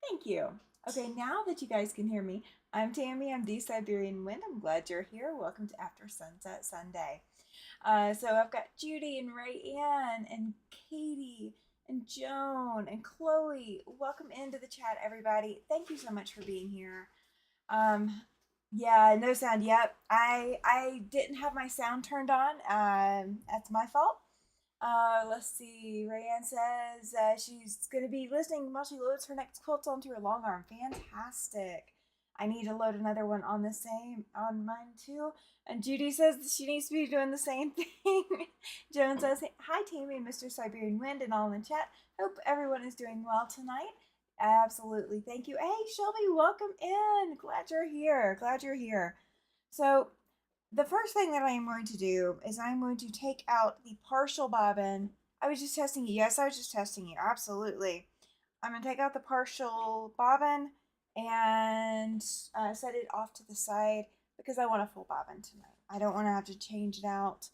Thank you. Okay, now that you guys can hear me, I'm Tammy. I'm the Siberian Wind. I'm glad you're here. Welcome to After Sunset Sunday. So I've got Judy and Rayanne and Katie and Joan and Chloe. Welcome into the chat, everybody. Thank you so much for being here. Um, yeah, no sound. Yep, I didn't have my sound turned on. That's my fault. Let's see. Rayanne says she's going to be listening while she loads her next quilt onto her long arm. Fantastic. I need to load another one on the same on mine too. And Judy says she needs to be doing the same thing. Joan says, "Hi, Tammy and Mr. Siberian Wind and all in the chat. Hope everyone is doing well tonight." Absolutely. Thank you. Hey, Shelby, welcome in. Glad you're here. Glad you're here. So, the first thing that I am going to do is I'm going to take out the partial bobbin. I was just testing you. Yes, I was just testing you. Absolutely. I'm going to take out the partial bobbin and set it off to the side because I want a full bobbin tonight. I don't want to have to change it out.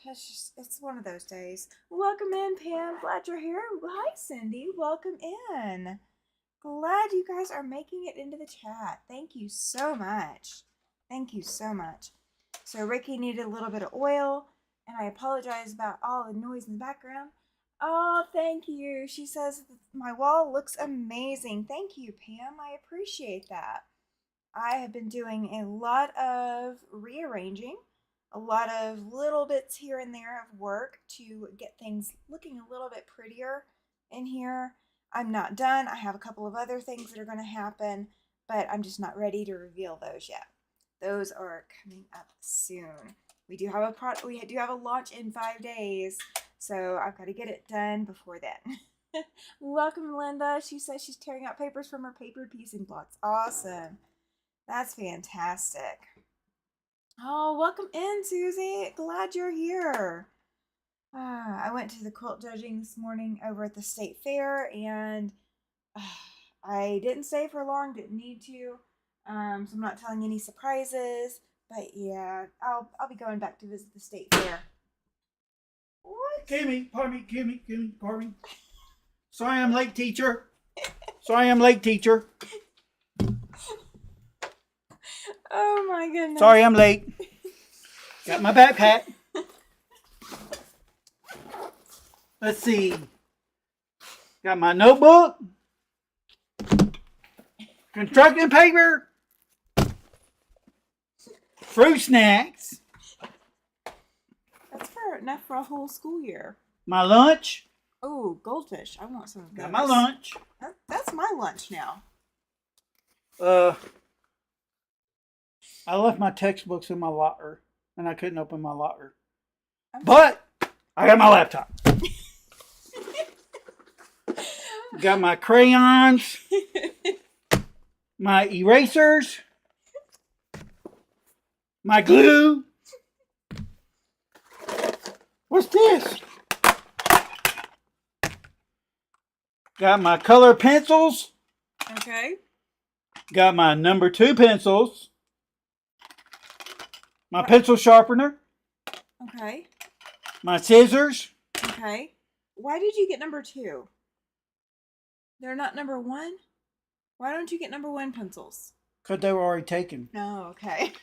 It's one of those days. Welcome in, Pam. Glad you're here. Hi, Cindy. Welcome in. Glad you guys are making it into the chat. Thank you so much. Thank you so much. So Ricky needed a little bit of oil, and I apologize about all the noise in the background. Oh, thank you. She says my wall looks amazing. Thank you, Pam. I appreciate that. I have been doing a lot of rearranging, a lot of little bits here and there of work to get things looking a little bit prettier in here. I'm not done. I have a couple of other things that are going to happen, but I'm just not ready to reveal those yet. Those are coming up soon. We do have a launch in 5 days, so I've got to get it done before then. Welcome, Linda. She says she's tearing out papers from her paper piecing blocks. Awesome. That's fantastic. Oh, welcome in, Susie. Glad you're here. I went to the quilt judging this morning over at the state fair, and I didn't stay for long. Didn't need to, so I'm not telling you any surprises. But yeah, I'll be going back to visit the state fair. What? Pardon me. Sorry I'm late, teacher. Sorry I'm late, teacher. Oh my goodness. Sorry I'm late. Got my backpack. Let's see. Got my notebook. Construction paper. Fruit snacks. That's enough for a whole school year. My lunch. Oh, goldfish. I want some of those. Got my lunch. That's my lunch now. I left my textbooks in my locker, and I couldn't open my locker. But I got my laptop. Got my crayons, my erasers, my glue. What's this? Got my color pencils. Okay. Got my number 2 pencils. My pencil sharpener. Okay. My scissors. Okay. Why did you get number 2? They're not number 1? Why don't you get number 1 pencils? Because they were already taken. No, okay.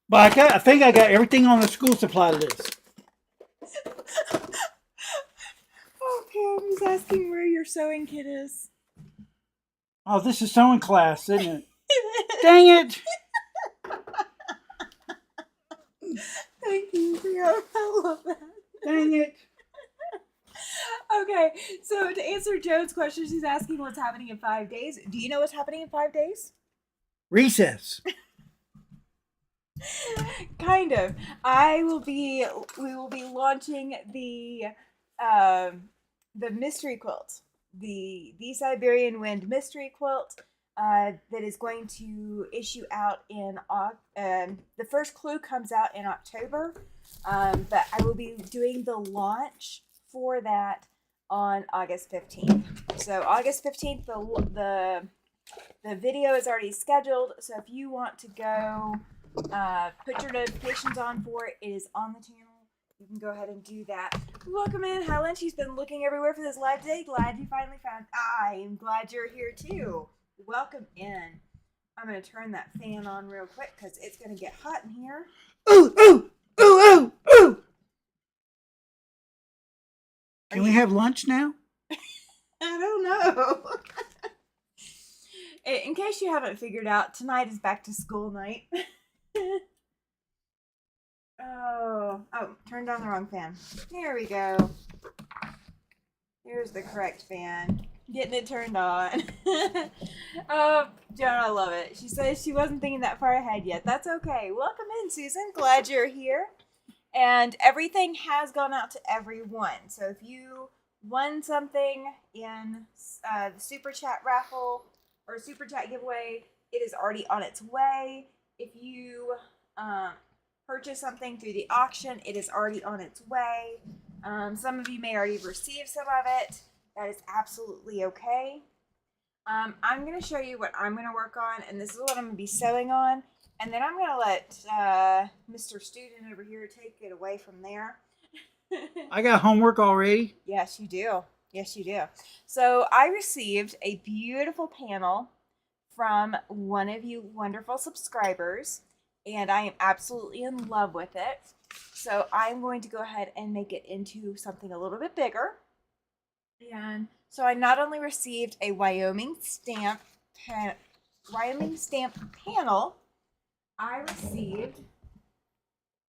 But I think I got everything on the school supply list. Oh, Pam's asking where your sewing kit is. Oh, this is sewing class, isn't it? Dang it! Thank you, Pam. I love that. Dang it! Okay, so to answer Joan's question, she's asking what's happening in 5 days. Do you know what's happening in 5 days? Recess. Kind of. We will be launching the mystery quilt, the Siberian Wind mystery quilt that is going to issue out in the first clue comes out in October, but I will be doing the launch for that on August 15th. So August 15th, the video is already scheduled. So if you want to go, put your notifications on for it. It is on the channel. You can go ahead and do that. Welcome in, Helen. She's been looking everywhere for this live today. Glad you finally found. I am glad you're here too. Welcome in. I'm going to turn that fan on real quick because it's going to get hot in here. Ooh, ooh, ooh, ooh, ooh. Can we have lunch now? I don't know. In case you haven't figured out, tonight is back to school night. Oh, turned on the wrong fan. Here we go. Here's the correct fan. Getting it turned on. Oh, Joan, I love it. She says she wasn't thinking that far ahead yet. That's okay. Welcome in, Susan. Glad you're here. And everything has gone out to everyone. So if you won something in the Super Chat raffle or Super Chat giveaway, it is already on its way. If you purchase something through the auction, it is already on its way. Some of you may already receive some of it. That is absolutely okay. I'm going to show you what I'm going to work on, and this is what I'm going to be sewing on. And then I'm going to let Mr. Student over here take it away from there. I got homework already. Yes, you do. Yes, you do. So I received a beautiful panel from one of you wonderful subscribers, and I am absolutely in love with it. So I'm going to go ahead and make it into something a little bit bigger. And so I not only received a Wyoming stamp panel, I received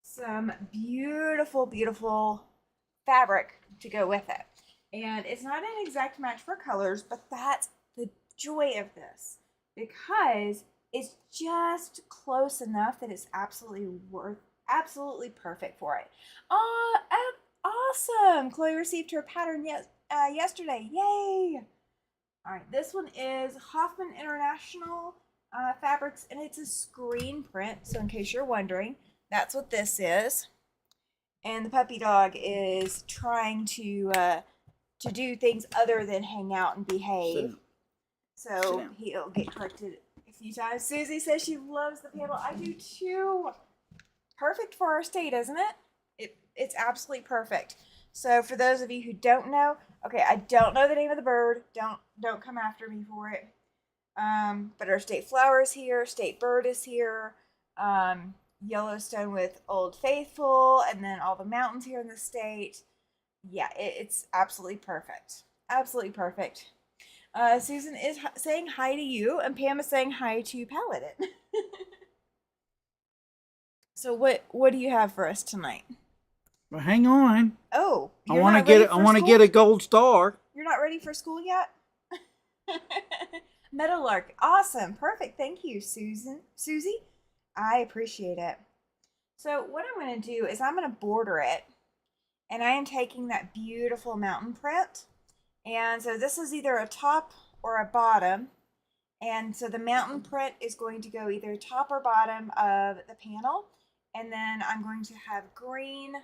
some beautiful, beautiful fabric to go with it. And it's not an exact match for colors, but that's the joy of this, because it's just close enough that it's absolutely perfect for it. Oh, awesome! Chloe received her pattern yesterday. Yay! All right, this one is Hoffman International Fabrics, and it's a screen print. So in case you're wondering, that's what this is. And the puppy dog is trying to do things other than hang out and behave. So he'll get corrected a few times. Susie says she loves the panel. I do too. Perfect for our state, isn't it? It's absolutely perfect. So for those of you who don't know, okay, I don't know the name of the bird. Don't come after me for it. But our state flower is here. State bird is here. Yellowstone with Old Faithful, and then all the mountains here in the state. Yeah, it's absolutely perfect. Absolutely perfect. Susan is saying hi to you, and Pam is saying hi to Paladin. So what do you have for us tonight? Well, hang on. Oh, I want to get a gold star. You're not ready for school yet? Meadowlark, awesome, perfect. Thank you, Susie. I appreciate it. So what I'm going to do is I'm going to border it, and I am taking that beautiful mountain print, and so this is either a top or a bottom, and so the mountain print is going to go either top or bottom of the panel, and then I'm going to have green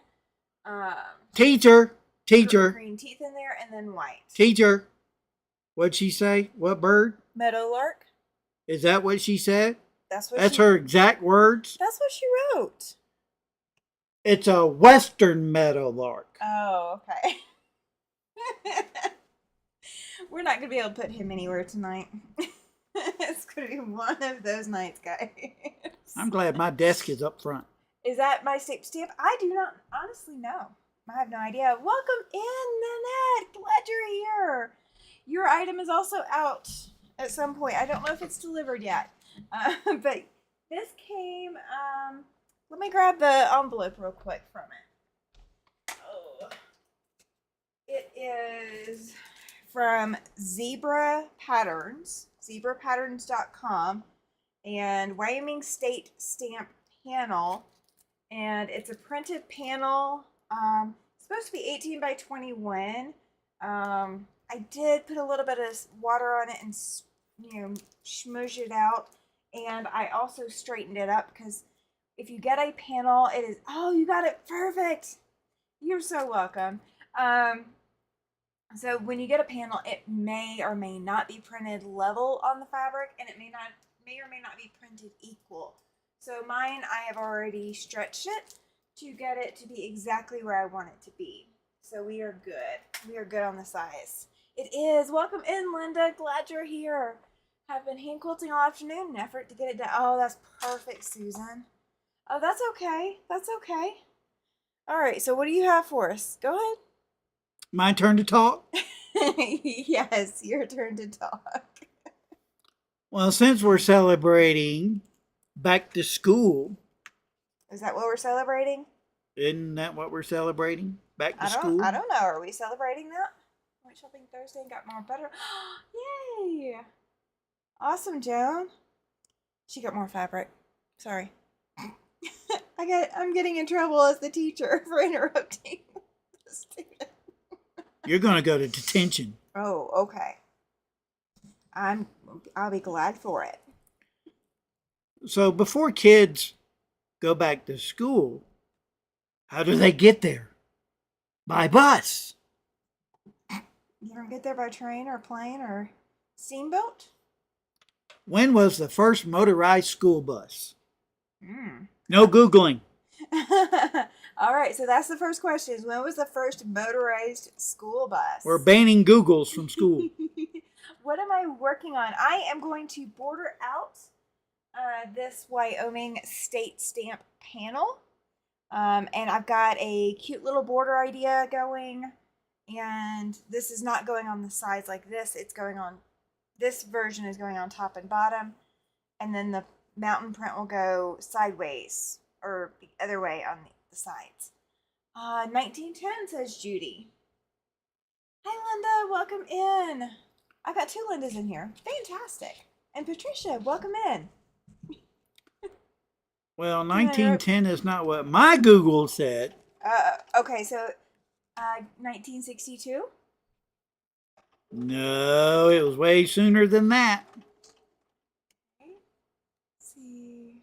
teacher green teeth in there, and then white. Teacher, what'd she say? What bird? Meadowlark. Is that what she said? That's her exact words? That's what she wrote. It's a western meadowlark. Oh, okay. We're not going to be able to put him anywhere tonight. It's going to be one of those nights, guys. I'm glad my desk is up front. Is that my stamp? I do not honestly know. I have no idea. Welcome in, Nanette. Glad you're here. Your item is also out at some point. I don't know if it's delivered yet. But this came, let me grab the envelope real quick from it. Oh. It is from Zebra Patterns, zebrapatterns.com, and Wyoming State Stamp Panel. And it's a printed panel. It's supposed to be 18 by 21. I did put a little bit of water on it and, smoosh it out. And I also straightened it up because if you get a panel, it is, oh, you got it perfect. You're so welcome. So when you get a panel, it may or may not be printed level on the fabric, and it may or may not be printed equal. So mine, I have already stretched it to get it to be exactly where I want it to be. So we are good. We are good on the size. It is. Welcome in, Linda. Glad you're here. Have been hand quilting all afternoon in an effort to get it done. Oh, that's perfect, Susan. Oh, that's okay. That's okay. All right, so what do you have for us? Go ahead. My turn to talk? Yes, your turn to talk. Well, since we're celebrating back to school, Is that what we're celebrating? isn't that what we're celebrating? Back to school? I don't know. Are we celebrating that? Went shopping Thursday and got more butter. Yay! Awesome, Joan. She got more fabric. Sorry. I'm getting in trouble as the teacher for interrupting the student. You're going to go to detention. Oh, okay. I'll be glad for it. So before kids go back to school, how do they get there? By bus. You don't get there by train or plane or steamboat? When was the first motorized school bus? No Googling. All right, so that's the first question. Is when was the first motorized school bus? We're banning Googles from school. What am I working on? I am going to border out this Wyoming state stamp panel. And I've got a cute little border idea going. And this is not going on the sides like this. It's going on, this version is going on top and bottom. And then the mountain print will go sideways or the other way on the sides. 1910, says Judy. Hi, Linda. Welcome in. I got 2 Lindas in here. Fantastic. And Patricia, welcome in. Well, 1910 is not what my Google said. Okay, so 1962? No, it was way sooner than that. Okay. Let's see.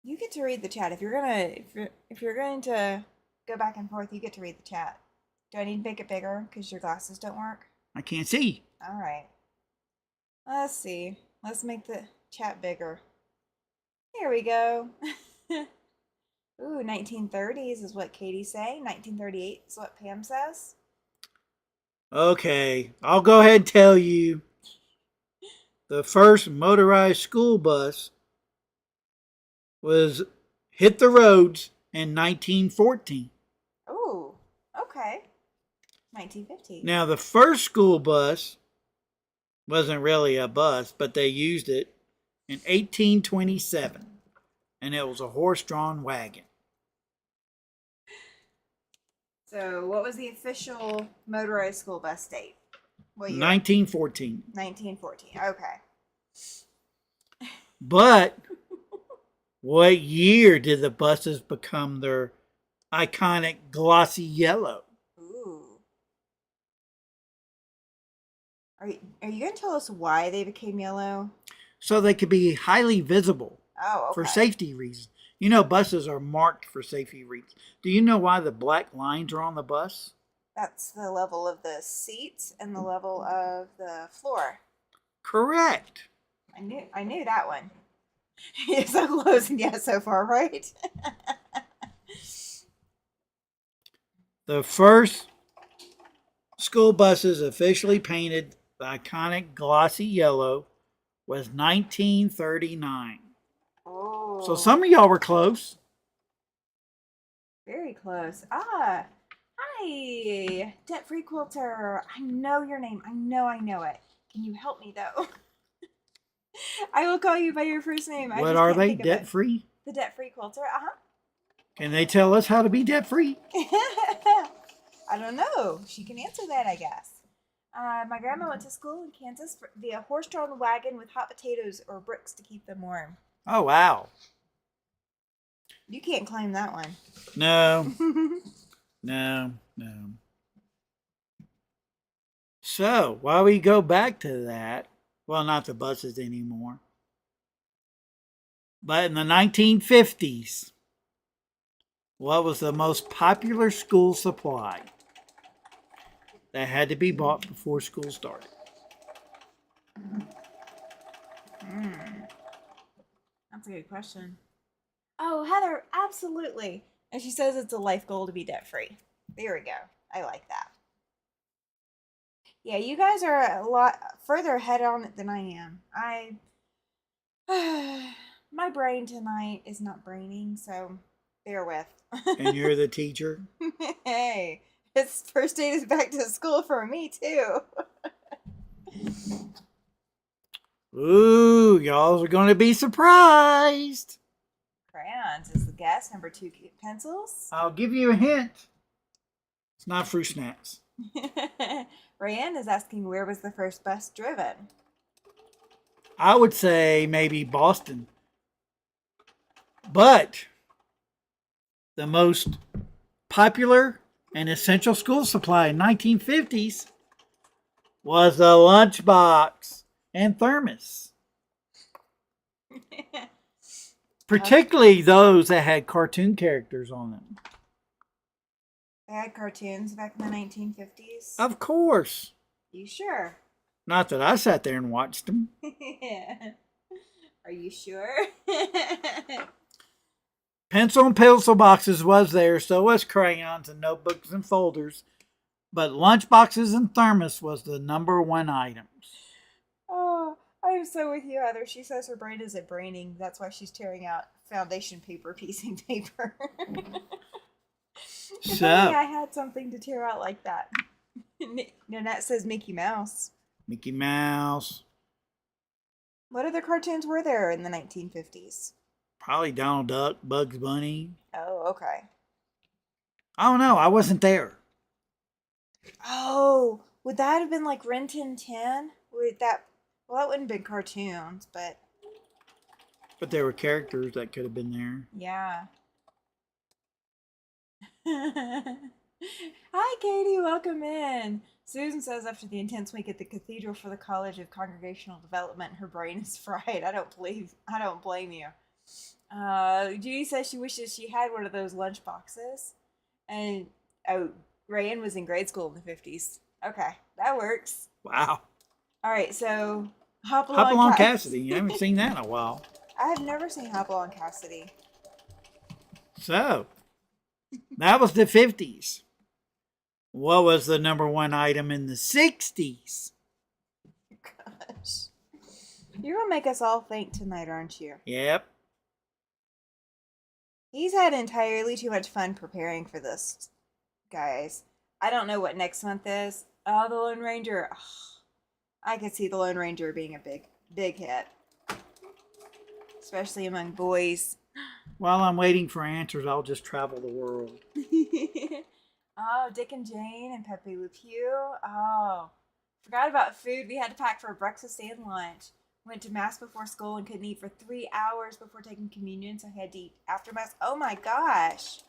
You get to read the chat. If you're going to go back and forth, you get to read the chat. Do I need to make it bigger because your glasses don't work? I can't see. All right. Let's see. Let's make the chat bigger. Here we go. Ooh, 1930s is what Katie's saying. 1938 is what Pam says. Okay, I'll go ahead and tell you. The first motorized school bus was hit the roads in 1914. Ooh, okay. 1950. Now, the first school bus wasn't really a bus, but they used it in 1827, and it was a horse-drawn wagon. So, what was the official motorized school bus date? What year? 1914. 1914. Okay. But what year did the buses become their iconic glossy yellow? Ooh. Are you going to tell us why they became yellow? So they could be highly visible. Oh, okay. For safety reasons. You know, buses are marked for safety reasons. Do you know why the black lines are on the bus? That's the level of the seats and the level of the floor. Correct. I knew that one. You're so close and yet so far, right? The first school buses officially painted the iconic glossy yellow was 1939. Oh. So some of y'all were close. Very close. Ah, hi, debt-free quilter. I know your name. I know it. Can you help me though? I will call you by your first name. What are they? Debt-free? The debt-free quilter. Can they tell us how to be debt-free? I don't know. She can answer that, I guess. My grandma went to school in Kansas via horse-drawn wagon with hot potatoes or bricks to keep them warm. Oh, wow. You can't claim that one. No. No. So, while we go back to that, well, not the buses anymore, but in the 1950s, what was the most popular school supply that had to be bought before school started? I'm That's a good question. Oh, Heather, absolutely. And she says it's a life goal to be debt free. There we go. I like that. Yeah, you guys are a lot further ahead on it than I am. My brain tonight is not braining, so bear with. And you're the teacher? Hey, it's first day is back to school for me too. Ooh, y'all are going to be surprised. Crayons is the guess. Number 2, pencils. I'll give you a hint. It's not fruit snacks. Rayanne is asking where was the first bus driven? I would say maybe Boston. But the most popular and essential school supply in 1950s was the lunchbox and thermos. Particularly those that had cartoon characters on them. They had cartoons back in the 1950s? Of course. You sure? Not that I sat there and watched them. Are you sure? Pencil and pencil boxes was there, so was crayons and notebooks and folders. But lunchboxes and thermos was the number one items. Oh, I'm so with you, Heather. She says her brain isn't braining. That's why she's tearing out foundation paper, piecing paper. If only I had something to tear out like that. Nanette says Mickey Mouse. Mickey Mouse. What other cartoons were there in the 1950s? Probably Donald Duck, Bugs Bunny. Oh, okay. I don't know. I wasn't there. Oh, would that have been like Ren Tin Tin? Would that? Well, that wouldn't have been cartoons, but. But there were characters that could have been there. Yeah. Hi, Katie. Welcome in. Susan says after the intense week at the Cathedral for the College of Congregational Development, her brain is fried. I don't blame you. Judy says she wishes she had one of those lunch boxes. And Rayanne was in grade school in the 50s. Okay, that works. Wow. All right, so Hopalong Cassidy. You haven't seen that in a while. I have never seen Hopalong Cassidy. So, that was the 50s. What was the number one item in the 60s? Gosh. You're going to make us all think tonight, aren't you? Yep. He's had entirely too much fun preparing for this, guys. I don't know what next month is. Oh, the Lone Ranger. Oh, I could see the Lone Ranger being a big hit. Especially among boys. While I'm waiting for answers, I'll just travel the world. Oh, Dick and Jane and Pepe Le Pew. Oh, forgot about food we had to pack for breakfast and lunch. Went to Mass before school and couldn't eat for 3 hours before taking communion, so I had to eat after Mass. Oh my gosh.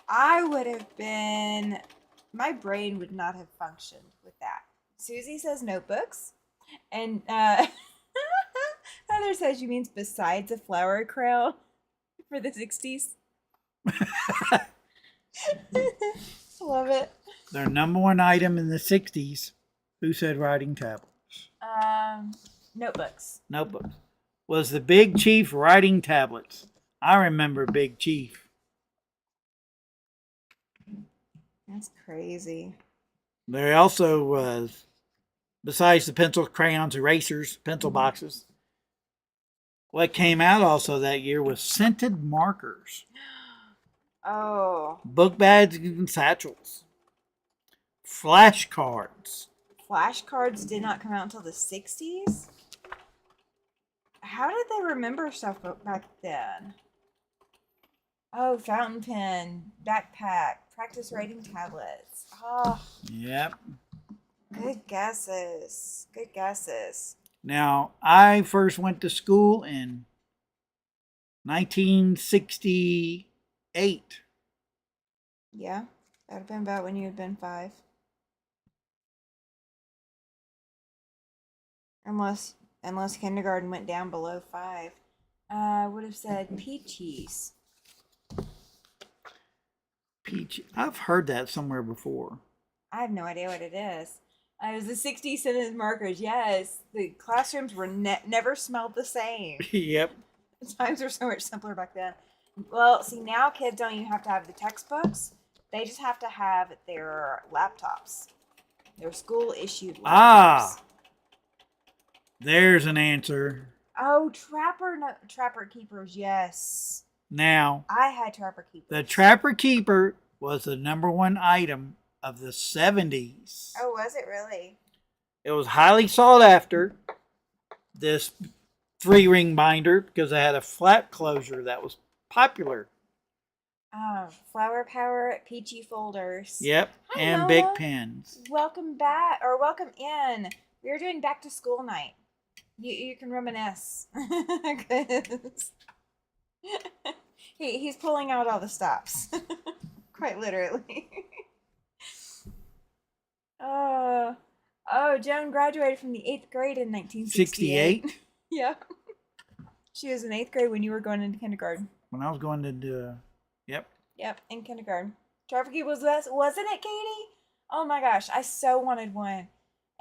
I would have been... My brain would not have functioned with that. Susie says notebooks. And Heather says she means besides a flower crown for the 60s. Love it. Their number one item in the 60s, who said writing tablets? Notebooks. Notebooks. Was the Big Chief writing tablets. I remember Big Chief. That's crazy. There also was, besides the pencils, crayons, erasers, pencil boxes, what came out also that year was scented markers. Oh. Book bags and satchels. Flashcards. Flashcards did not come out until the 60s? How did they remember stuff back then? Oh, fountain pen, backpack, practice writing tablets. Oh. Yep. Good guesses. Good guesses. Now, I first went to school in 1968. Yeah, that would have been about when you had been 5. Unless kindergarten went down below 5. I would have said peaches. Peach. I've heard that somewhere before. I have no idea what it is. It was the 60 scented markers. Yes, the classrooms were never smelled the same. Yep. Times were so much simpler back then. Well, see, now kids don't even have to have the textbooks. They just have to have their laptops. Their school issued laptops. Ah, there's an answer. Oh, Trapper Keepers, yes. Now, I had Trapper Keepers. the Trapper Keeper was the #1 item of the 70s. Oh, was it really? It was highly sought after, this 3-ring binder, because it had a flap closure that was popular. Oh, Flower Power Peachy Folders. Yep, Hi, and Noah. big pens. Welcome back, or welcome in. We are doing back to school night. You can reminisce. He's pulling out all the stops. Quite literally. Oh, Joan graduated from the 8th grade in 1968. 68? Yeah. She was in 8th grade when you were going into kindergarten. When I was going to yep. Yep, in kindergarten. Traffic Key was this, wasn't it, Katie? Oh my gosh, I so wanted one.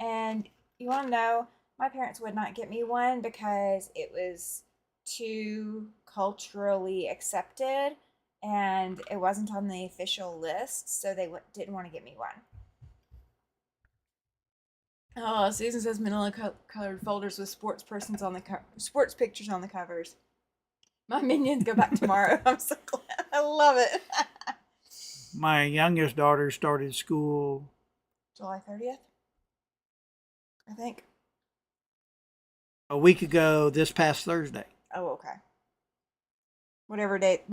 And you want to know, my parents would not get me one because it was too culturally accepted and it wasn't on the official list, so they didn't want to get me one. Oh, Susan says manila colored folders with sports sports pictures on the covers. My minions go back tomorrow. I'm so glad. I love it. My youngest daughter started school July 30th, I think. a week ago this past Thursday. Oh, okay. Whenever that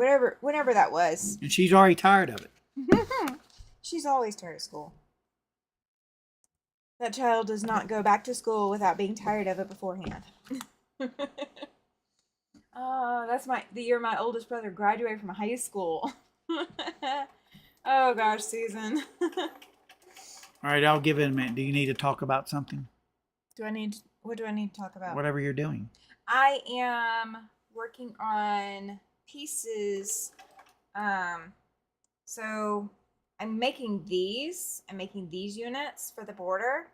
was. And she's already tired of it. She's always tired of school. That child does not go back to school without being tired of it beforehand. Oh, that's the year my oldest brother graduated from high school. Oh gosh, Susan. All right, I'll give it a minute. Do you need to talk about something? What do I need to talk about? Whatever you're doing. I am working on pieces. So I'm making these units for the border.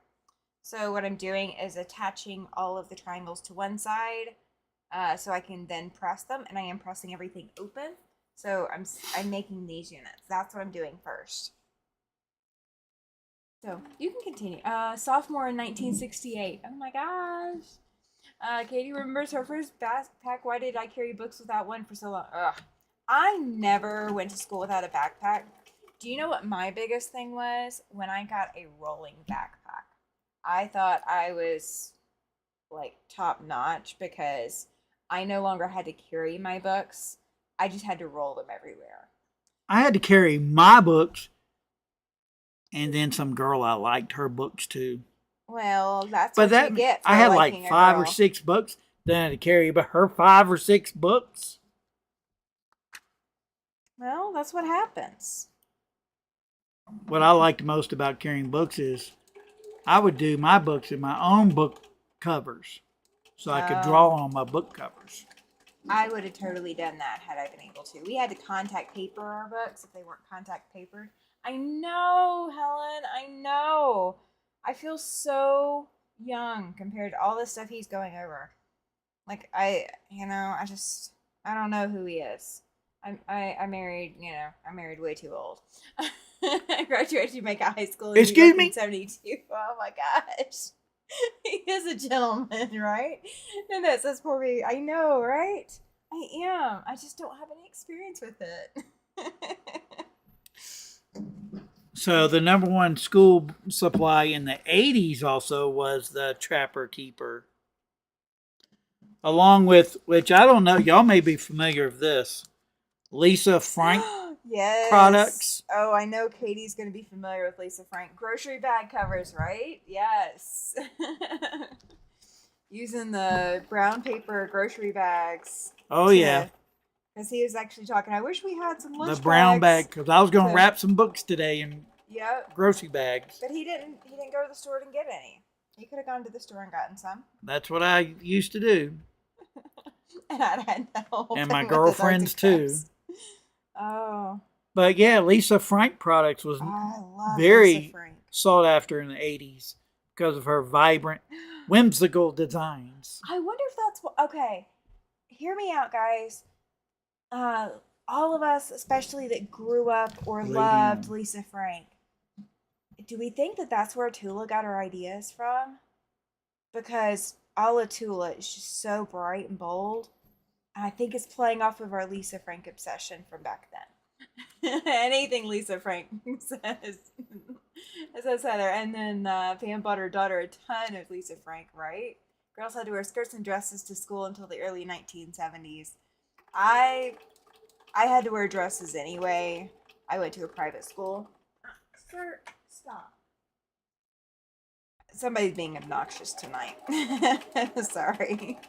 So what I'm doing is attaching all of the triangles to one side, so I can then press them, and I am pressing everything open. So I'm making these units. That's what I'm doing first. So you can continue. Sophomore in 1968. Oh my gosh. Katie remembers her first backpack. Why did I carry books without one for so long? Ugh. I never went to school without a backpack. Do you know what my biggest thing was? When I got a rolling backpack. I thought I was like top notch because I no longer had to carry my books. I just had to roll them everywhere. I had to carry my books, and then some girl I liked her books too. Well, that's what you get for I had liking like a 5 girl. or 6 books. Then I had to carry but her 5 or 6 books. Well, that's what happens. What I liked most about carrying books is I would do my books in my own book covers, so I could draw on my book covers. I would have totally done that had I been able to. We had to contact paper our books if they weren't contact papered. I know, Helen. I know. I feel so young compared to all the stuff he's going over. Like I don't know who he is. I married way too old. I graduated from Jamaica High School in 1972. Oh my gosh. He is a gentleman, right? And that says poor me. I know, right? I am. I just don't have any experience with it. So the #1 school supply in the 80s also was the Trapper Keeper. Along with, which I don't know, y'all may be familiar with this, Lisa Frank yes. products. Oh, I know Katie's going to be familiar with Lisa Frank. Grocery bag covers, right? Yes. Using the brown paper grocery bags. Oh, yeah. Because he was actually talking, I wish we had some lunch The brown bags. bag, because I was going to wrap some books today in grocery bags. But he didn't go to the store and get any. He could have gone to the store and gotten some. That's what I used to do. And I'd had that whole and thing my with girlfriends too. Oh. But yeah, Lisa Frank products was very sought after in the 80s because of her vibrant, whimsical designs. I wonder if that's what. Okay, hear me out, guys. Uh, all of us, especially that grew up or loved Palladium. Lisa Frank, do we think that that's where Tula got her ideas from? Because Ala Tula is just so bright and bold. And I think it's playing off of our Lisa Frank obsession from back then. Anything Lisa Frank says Heather. And then Pam bought her daughter a ton of Lisa Frank, right? Girls had to wear skirts and dresses to school until the early 1970s. I I had to wear dresses anyway. I went to a private school. Sir, stop. Somebody's being obnoxious tonight. Sorry.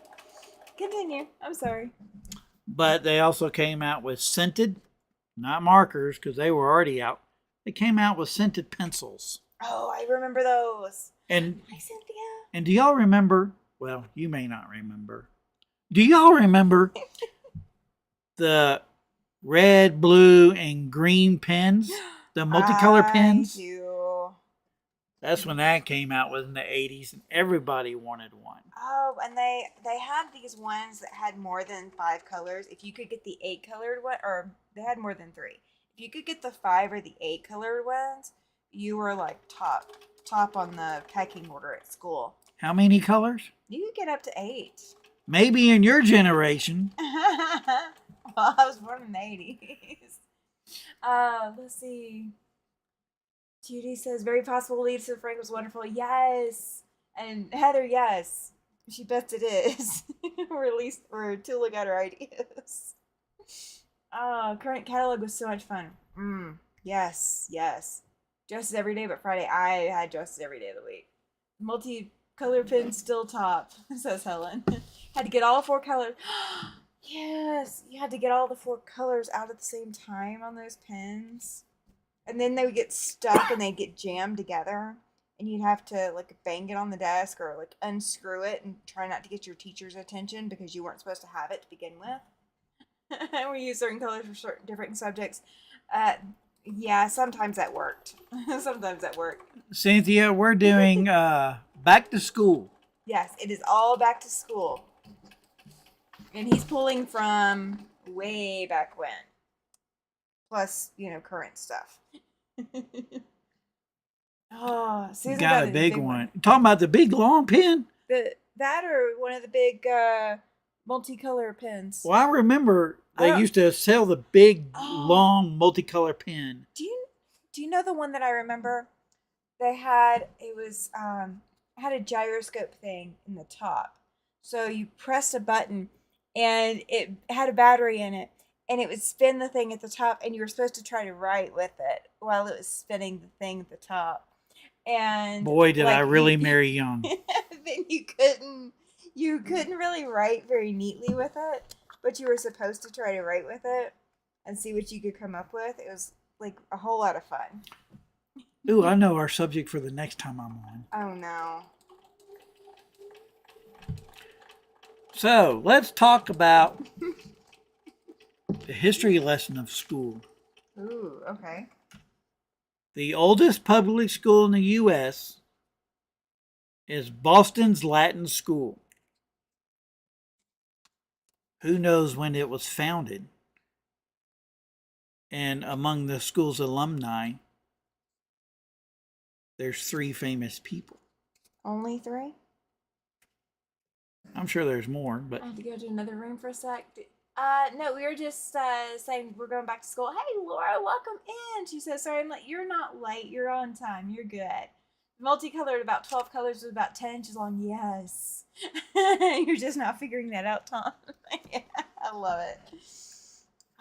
Continue. I'm sorry. But they also came out with scented, not markers because they were already out. They came out with scented pencils. Oh, I remember those. And Hi, Cynthia. and do y'all remember? Well, you may not remember. Do y'all remember the red, blue, and green pens? The multicolor pens? I do. That's when that came out was in the 80s and everybody wanted one. Oh, and they had these ones that had more than 5 colors. If you could get the 8 colored one, or they had more than 3. If you could get the 5 or the 8 colored ones, you were like top on the pecking order at school. How many colors? You could get up to 8. Maybe in your generation. Well, I was born in the 80s. Let's see. Judy says, very possible Lisa Frank was wonderful. Yes. And Heather, yes. She bets it is. Or Tula got her ideas. Oh, current catalog was so much fun. Yes, yes. Dresses every day, but Friday I had dresses every day of the week. Multicolor pins still top, says Helen. Had to get all 4 colors. Yes, you had to get all the 4 colors out at the same time on those pins. And then they would get stuck and they'd get jammed together. And you'd have to like bang it on the desk or like unscrew it and try not to get your teacher's attention because you weren't supposed to have it to begin with. We use certain colors for certain different subjects. Yeah, sometimes that worked. Sometimes that worked. Cynthia, we're doing back to school. Yes, it is all back to school. And he's pulling from way back when. Plus, current stuff. Oh, Susan got a big one. Talking about the big long pen? That or one of the big multicolor pens. Well, I remember they used to sell the big, long multicolor pen. Do you know the one that I remember? They had had a gyroscope thing in the top. So you pressed a button and it had a battery in it and it would spin the thing at the top and you were supposed to try to write with it while it was spinning the thing at the top. And boy, did I really marry young. Then you couldn't really write very neatly with it, but you were supposed to try to write with it and see what you could come up with. It was like a whole lot of fun. Ooh, I know our subject for the next time I'm on. Oh no. So let's talk about the history lesson of school. Ooh, okay. The oldest public school in the U.S. is Boston's Latin School. Who knows when it was founded? And among the school's alumni, there's 3 famous people. Only 3? I'm sure there's more, but I have to go to another room for a sec. No, we were just saying we're going back to school. Hey, Laura, welcome in. She says, sorry, I'm late. You're not late. You're on time. You're good. Multicolored, about 12 colors with about 10 inches long. Yes. You're just not figuring that out, Tom. Yeah, I love it.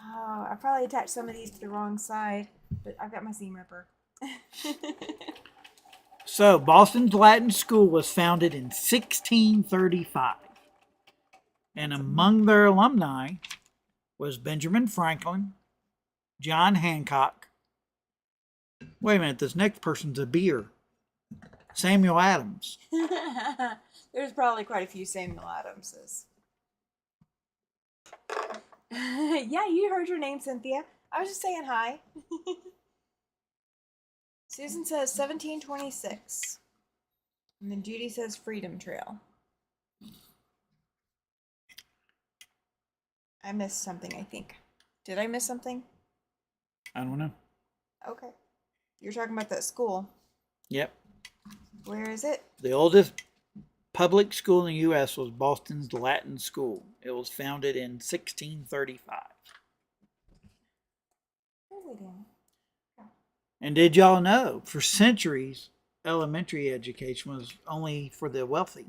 Oh, I probably attached some of these to the wrong side, but I've got my seam ripper. So, Boston's Latin School was founded in 1635. And among their alumni was Benjamin Franklin, John Hancock. Wait a minute, this next person's a beer. Samuel Adams. There's probably quite a few Samuel Adamses. Yeah, you heard your name, Cynthia. I was just saying hi. Susan says 1726. And then Judy says Freedom Trail. I missed something, I think. Did I miss something? I don't know. Okay. You're talking about that school. Yep. Where is it? The oldest public school in the U.S. was Boston's Latin School. It was founded in 1635. Really didn't. And did y'all know, for centuries, elementary education was only for the wealthy?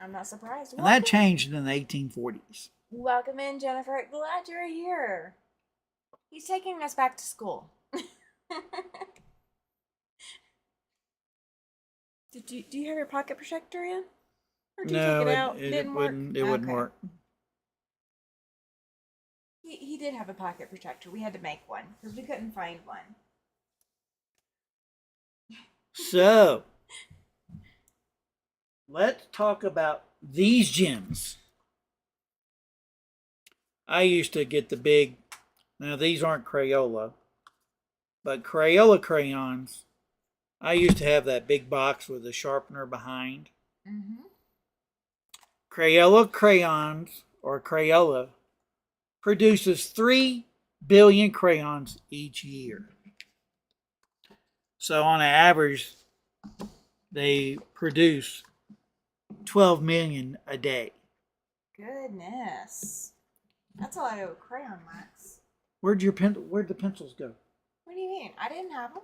I'm not surprised. And that changed in the 1840s. Welcome in, Jennifer. Glad you're here. He's taking us back to school. Do you have your pocket protector in? Or did you take it out? It wouldn't work. He did have a pocket protector. We had to make one because we couldn't find one. So, let's talk about these gems. I used to get the big, now these aren't Crayola, but Crayola crayons, I used to have that big box with a sharpener behind. Mm-hmm. Crayola crayons, or Crayola, produces 3 billion crayons each year. So on average, they produce 12 million a day. Goodness. That's a lot of crayon wax. Where'd the pencils go? What do you mean? I didn't have them.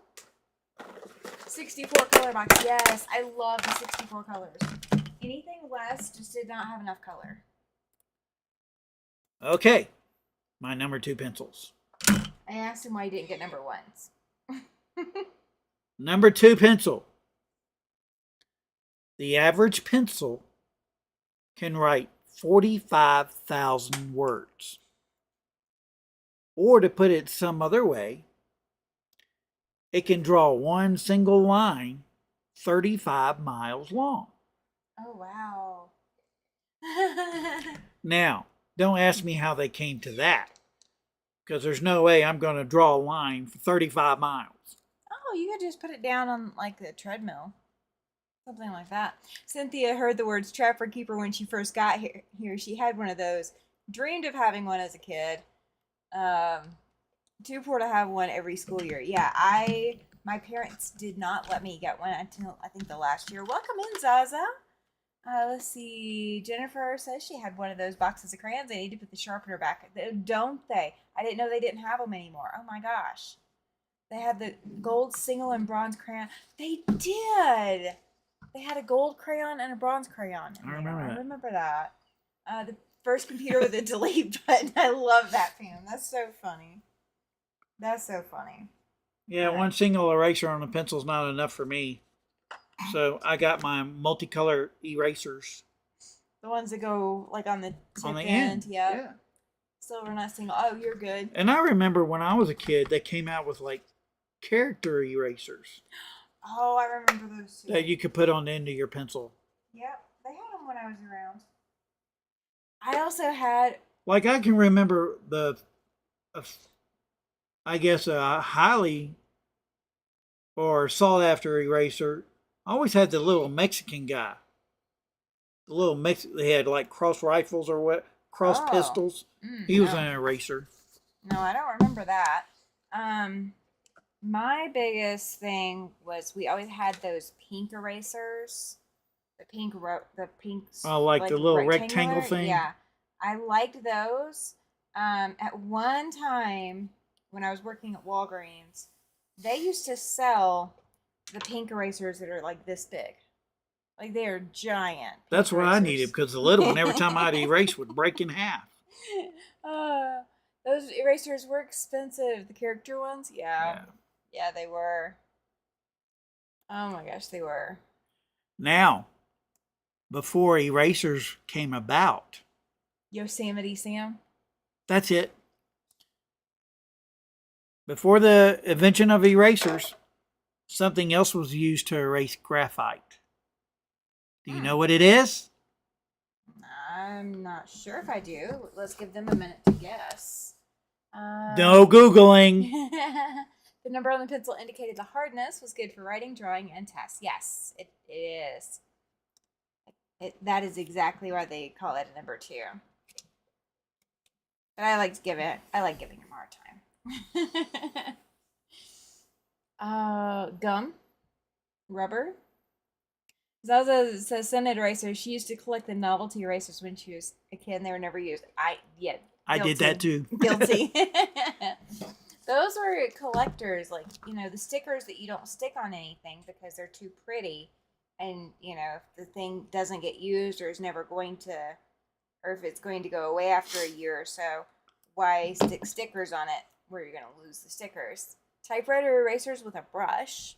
64 color box. Yes, I love the 64 colors. Anything less just did not have enough color. Okay, my number 2 pencils. I asked him why he didn't get number 1s. Number 2 pencil. The average pencil can write 45,000 words. Or to put it some other way, it can draw one single line 35 miles long. Oh, wow. Now, don't ask me how they came to that, because there's no way I'm going to draw a line for 35 miles. Oh, you could just put it down on like the treadmill. Something like that. Cynthia heard the words trapper keeper when she first got here. She had one of those. Dreamed of having one as a kid. Too poor to have one every school year. Yeah, my parents did not let me get one until I think the last year. Welcome in, Zaza. Let's see. Jennifer says she had one of those boxes of crayons. They need to put the sharpener back. Don't they? I didn't know they didn't have them anymore. Oh my gosh. They had the gold single and bronze crayon. They did. They had a gold crayon and a bronze crayon. I remember that. The first computer with a delete button. I love that, Pam. That's so funny. That's so funny. Yeah, one single eraser on a pencil is not enough for me. So I got my multicolor erasers. The ones that go like on the tip on the end. end. Yep. Yeah. Silver, not single. Oh, you're good. And I remember when I was a kid, they came out with like character erasers. Oh, I remember those too. That you could put on the end of your pencil. Yep, they had them when I was around. I also had. Like I can remember I guess a highly or sought after eraser. I always had the little Mexican guy. The little they had like cross rifles or what? Cross pistols. He was an eraser. No, I don't remember that. My biggest thing was we always had those pink erasers. The pink Oh, like the little rectangle thing? Yeah. I liked those. At one time when I was working at Walgreens, they used to sell the pink erasers that are like this big. Like they are giant. That's what I needed, because the little one, every time I'd erase, would break in half. Those erasers were expensive. The character ones, yeah, they were. Oh my gosh, they were. Now, before erasers came about, Yosemite Sam. That's it. Before the invention of erasers, something else was used to erase graphite. Do you know what it is? I'm not sure if I do. Let's give them a minute to guess. No Googling. The number on the pencil indicated the hardness was good for writing, drawing, and tests. Yes, it is. That is exactly why they call it a number 2. But I like giving him a hard time. Gum, rubber. Zaza says scented erasers. She used to collect the novelty erasers when she was a kid, and they were never used. I did that too. Guilty. Those were collectors, like, the stickers that you don't stick on anything because they're too pretty, and if the thing doesn't get used or is never going to, or if it's going to go away after a year or so, why stick stickers on it where you're going to lose the stickers? Typewriter erasers with a brush.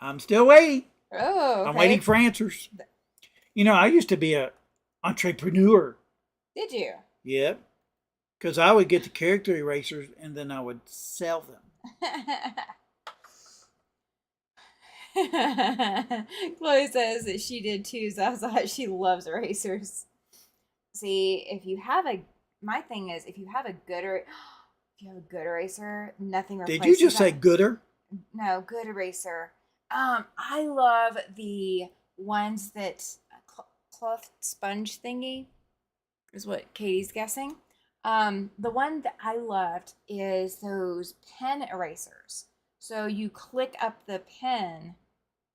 I'm still waiting. Oh, okay. I'm waiting for answers. I used to be a entrepreneur. Did you? Yep. Because I would get the character erasers and then I would sell them. Chloe says that she did too. Zaza, she loves erasers. See, my thing is, if you have a good eraser, nothing replaces. Did you just say gooder? No, good eraser. I love the ones that cloth sponge thingy is what Katie's guessing. The one that I loved is those pen erasers. So you click up the pen,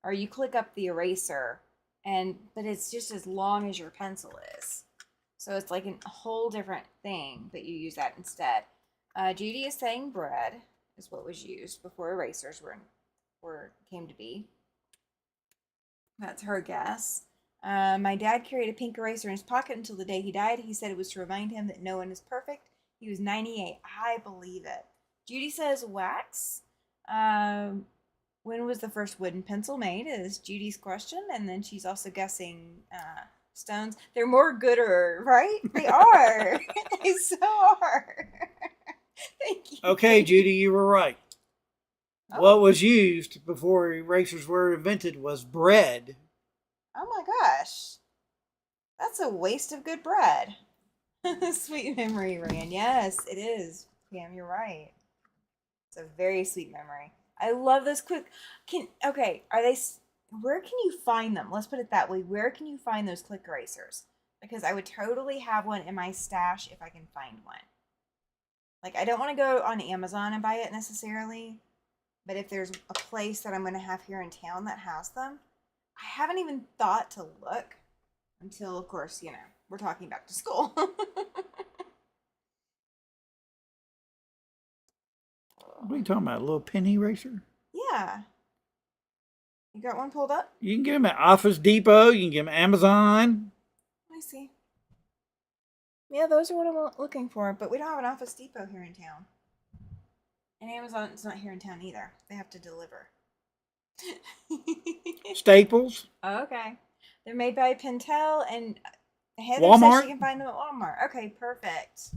or you click up the eraser, but it's just as long as your pencil is. So it's like a whole different thing, but you use that instead. Judy is saying bread is what was used before erasers came to be. That's her guess. My dad carried a pink eraser in his pocket until the day he died. He said it was to remind him that no one is perfect. He was 98. I believe it. Judy says wax. When was the first wooden pencil made is Judy's question. And then she's also guessing stones. They're more gooder, right? They are. They so are. Thank you. Okay, Judy, you were right. Oh. What was used before erasers were invented was bread. Oh my gosh. That's a waste of good bread. Sweet memory, Rand. Yes, it is. Pam, you're right. It's a very sweet memory. I love those quick. Where can you find them? Let's put it that way. Where can you find those click erasers? Because I would totally have one in my stash if I can find one. Like, I don't want to go on Amazon and buy it necessarily, but if there's a place that I'm going to have here in town that has them, I haven't even thought to look until, of course, we're talking back to school. What are you talking about? A little pen eraser? Yeah. You got one pulled up? You can get them at Office Depot. You can get them at Amazon. I see. Yeah, those are what I'm looking for, but we don't have an Office Depot here in town. And Amazon's not here in town either. They have to deliver. Staples. Oh, okay. They're made by Pentel, and Heather Walmart. says she can find them at Walmart. Okay, perfect.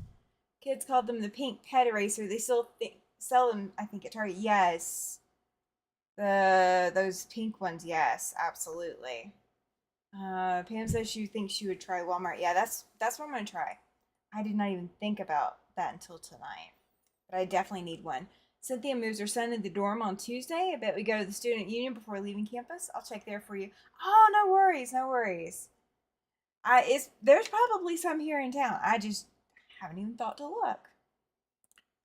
Kids called them the pink pet eraser. They still sell them, I think, at Target. Yes. Those pink ones, yes, absolutely. Pam says she thinks she would try Walmart. Yeah, that's what I'm going to try. I did not even think about that until tonight. But I definitely need one. Cynthia moves her son in the dorm on Tuesday. I bet we go to the student union before leaving campus. I'll check there for you. Oh, no worries, no worries. There's probably some here in town. I just haven't even thought to look.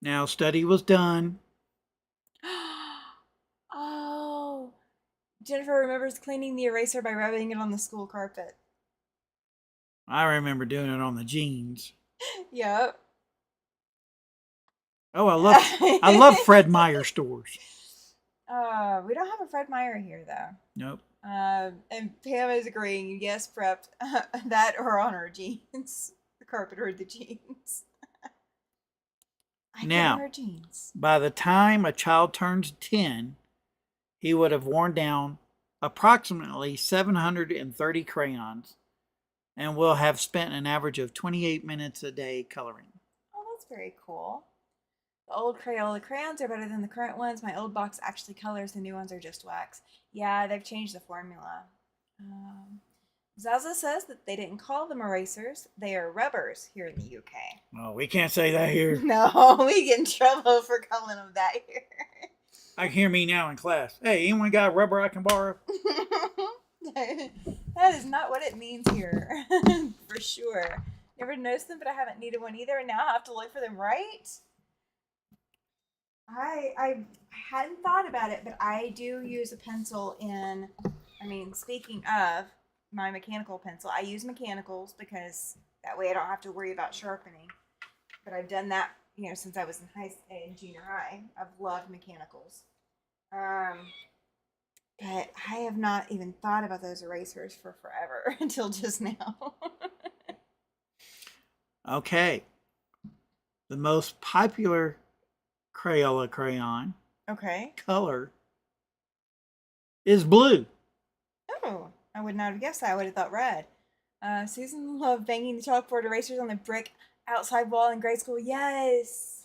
Now, study was done. Oh, Jennifer remembers cleaning the eraser by rubbing it on the school carpet. I remember doing it on the jeans. Yep. Oh, I love Fred Meyer stores. We don't have a Fred Meyer here though. Nope. And Pam is agreeing. Yes, prepped that or on her jeans, the carpet or the jeans. I Now, wear jeans. By the time a child turns 10, he would have worn down approximately 730 crayons and will have spent an average of 28 minutes a day coloring. Oh, that's very cool. The old Crayola crayons are better than the current ones. My old box actually colors. The new ones are just wax. Yeah, they've changed the formula. Zaza says that they didn't call them erasers. They are rubbers here in the UK. Oh, we can't say that here. No, we get in trouble for calling them that here. I can hear me now in class. Hey, anyone got a rubber I can borrow? That is not what it means here, for sure. Never noticed them, but I haven't needed one either, and now I have to look for them, right? I hadn't thought about it, but I do use a pencil in, speaking of my mechanical pencil, I use mechanicals because that way I don't have to worry about sharpening. But I've done that, since I was in junior high. I've loved mechanicals. But I have not even thought about those erasers for forever until just now. Okay. The most popular Crayola crayon Okay. color is blue. Oh, I would not have guessed that. I would have thought red. Susan loved banging the chalkboard erasers on the brick outside wall in grade school. Yes.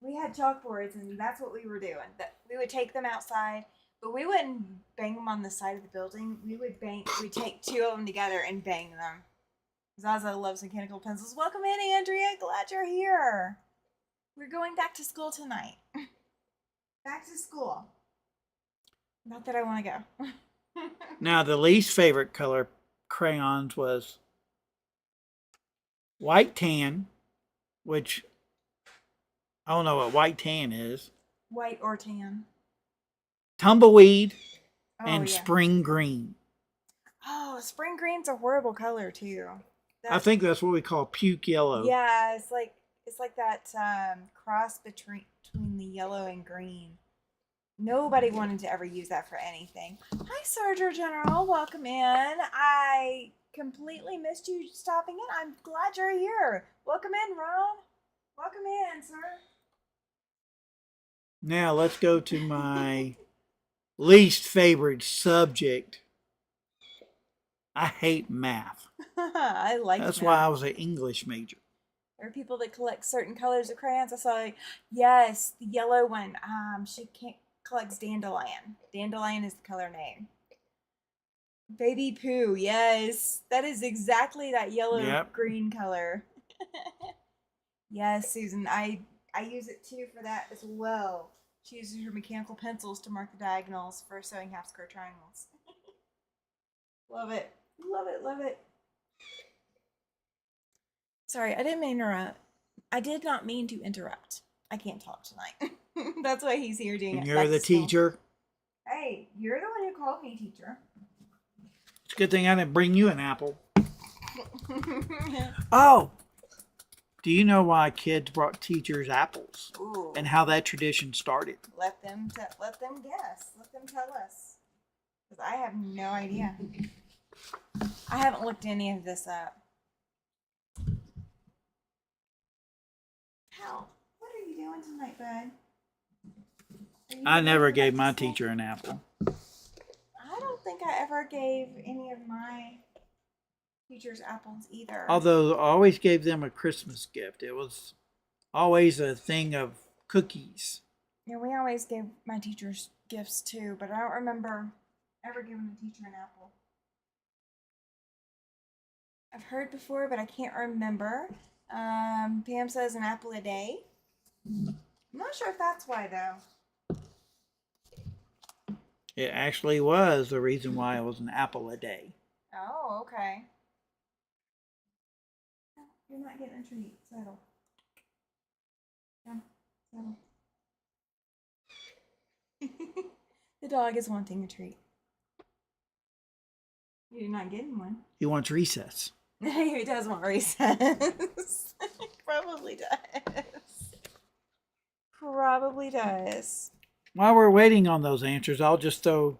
We had chalkboards, and that's what we were doing. We would take them outside, but we wouldn't bang them on the side of the building. We'd take two of them together and bang them. Zaza loves mechanical pencils. Welcome in, Andrea. Glad you're here. We're going back to school tonight. Back to school. Not that I want to go. Now, the least favorite color crayons was white tan, which I don't know what white tan is. White or tan. Tumbleweed and yeah. spring green. Oh, spring green's a horrible color too. I think that's what we call puke yellow. Yeah, it's like that cross between the yellow and green. Nobody wanted to ever use that for anything. Hi, Sergeant General. Welcome in. I completely missed you stopping in. I'm glad you're here. Welcome in, Ron. Welcome in, sir. Now let's go to my least favorite subject. I hate math. I like That's math. why I was an English major. There are people that collect certain colors of crayons. I saw, yes, the yellow one. She collects dandelion. Dandelion is the color name. Baby poo, yes. That is exactly that yellow-green color. Yes, Susan, I use it too for that as well. She uses her mechanical pencils to mark the diagonals for sewing half-square triangles. Love it. Love it, love it. Sorry, I didn't mean to interrupt. I did not mean to interrupt. I can't talk tonight. That's why he's here doing it. And you're the teacher. Hey, you're the one who called me teacher. It's a good thing I didn't bring you an apple. Oh, do you know why kids brought teachers apples? Ooh. And how that tradition started? Let them guess. Let them tell us. Because I have no idea. I haven't looked any of this up. Hal, what are you doing tonight, bud? I never gave my teacher an apple. I don't think I ever gave any of my teachers apples either. Although I always gave them a Christmas gift. It was always a thing of cookies. Yeah, we always gave my teachers gifts too, but I don't remember ever giving a teacher an apple. I've heard before, but I can't remember. Pam says an apple a day. I'm not sure if that's why, though. It actually was the reason why it was an apple a day. Oh, okay. You're not getting a treat. Settle. Yeah, settle. The dog is wanting a treat. You're not getting one. He wants recess. He does want recess. Probably does. Probably does. While we're waiting on those answers, I'll just throw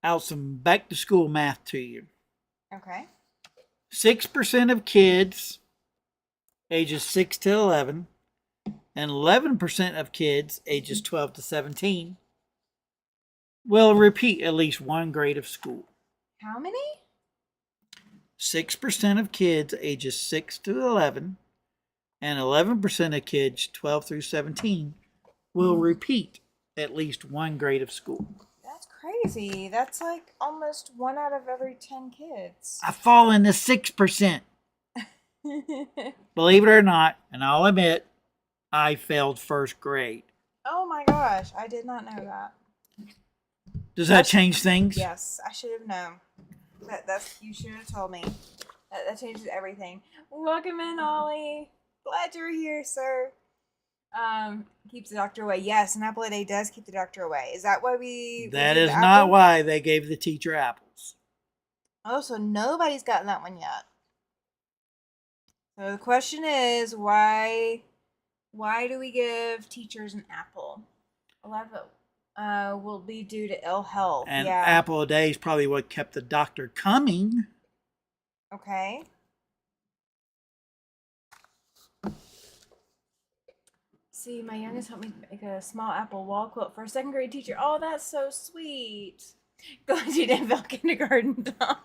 out some back to school math to you. Okay. 6% of kids ages 6 to 11 and 11% of kids ages 12 to 17 will repeat at least one grade of school. How many? 6% of kids ages 6 to 11 and 11% of kids 12 through 17 will repeat at least one grade of school. That's crazy. That's like almost 1 out of every 10 kids. I fall in the 6%. Believe it or not, and I'll admit, I failed first grade. Oh my gosh, I did not know that. Does that change things? Yes, I should have known. You should have told me. That changes everything. Welcome in, Ollie. Glad you're here, sir. Keeps the doctor away. Yes, an apple a day does keep the doctor away. Is that why we That do the is not apple? why they gave the teacher apples. Oh, so nobody's gotten that one yet. So the question is, why do we give teachers an apple? A lot of it will be due to ill health. And Yeah. apple a day is probably what kept the doctor coming. Okay. See, my youngest helped me make a small apple wall quilt for a second grade teacher. Oh, that's so sweet. Glad you didn't feel kindergarten, Tom.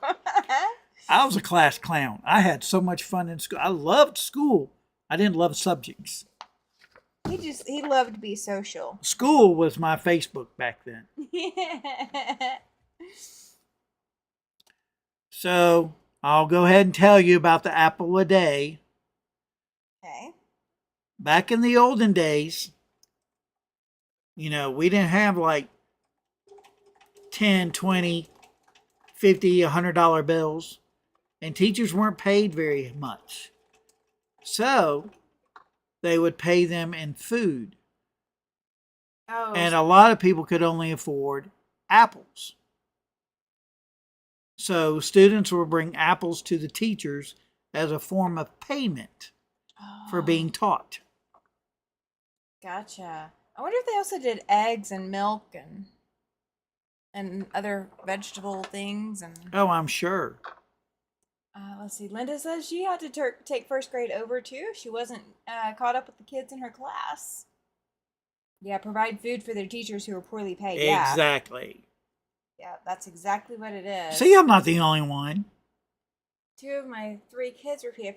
I was a class clown. I had so much fun in school. I loved school. I didn't love subjects. He loved to be social. School was my Facebook back then. So I'll go ahead and tell you about the apple a day. Okay. Back in the olden days, we didn't have like 10, 20, 50, $100 bills, and teachers weren't paid very much. So they would pay them in food. Oh. And a lot of people could only afford apples. So students would bring apples to the teachers as a form of payment for being taught. Gotcha. I wonder if they also did eggs and milk and other vegetable things and. Oh, I'm sure. Let's see. Linda says she had to take first grade over too. She wasn't caught up with the kids in her class. Yeah, provide food for their teachers who are poorly paid. Yeah. Exactly. Yeah, that's exactly what it is. See, I'm not the only one. 2 of my 3 kids were paid.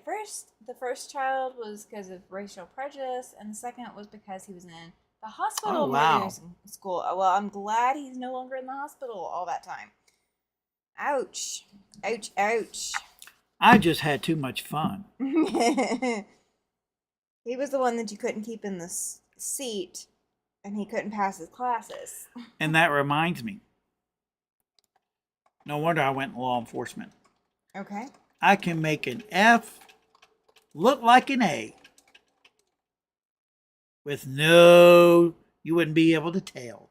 The first child was because of racial prejudice, and the second was because he was in the hospital. Oh, wow. School. Well, I'm glad he's no longer in the hospital all that time. Ouch. Ouch, ouch. I just had too much fun. He was the one that you couldn't keep in the seat, and he couldn't pass his classes. And that reminds me. No wonder I went in law enforcement. Okay. I can make an F look like an A. With you wouldn't be able to tell.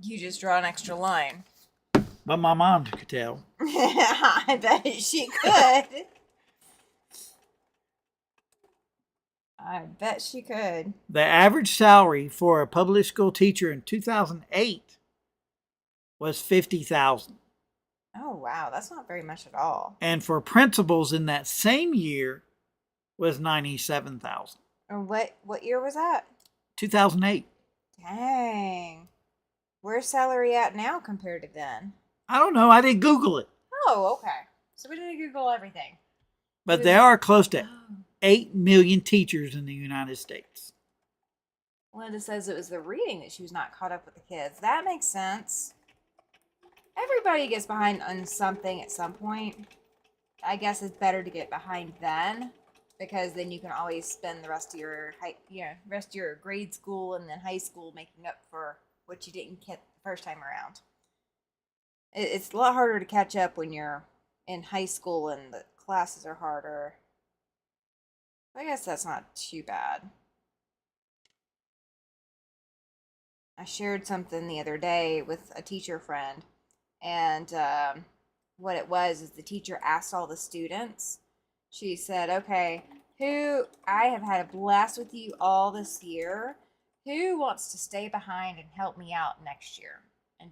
You just draw an extra line. But my mom could tell. I bet she could. I bet she could. The average salary for a public school teacher in 2008 was $50,000. Oh, wow. That's not very much at all. And for principals in that same year was $97,000. And what year was that? 2008. Dang. Where's salary at now compared to then? I don't know. I didn't Google it. Oh, okay. So we didn't Google everything. But there are close to 8 million teachers in the United States. Linda says it was the reading that she was not caught up with the kids. That makes sense. Everybody gets behind on something at some point. I guess it's better to get behind then, because then you can always spend the rest of your grade school and then high school making up for what you didn't get the first time around. It's a lot harder to catch up when you're in high school and the classes are harder. I guess that's not too bad. I shared something the other day with a teacher friend, and what it was is the teacher asked all the students. She said, okay, I have had a blast with you all this year. Who wants to stay behind and help me out next year and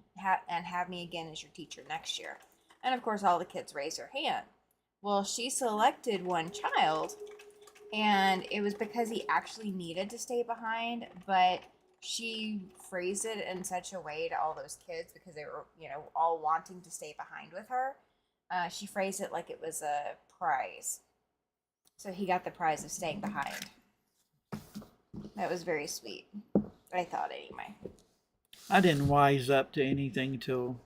have me again as your teacher next year? And of course, all the kids raised their hand. Well, she selected one child, and it was because he actually needed to stay behind, but she phrased it in such a way to all those kids, because they were, all wanting to stay behind with her. She phrased it like it was a prize. So he got the prize of staying behind. That was very sweet. I thought, anyway. I didn't wise up to anything till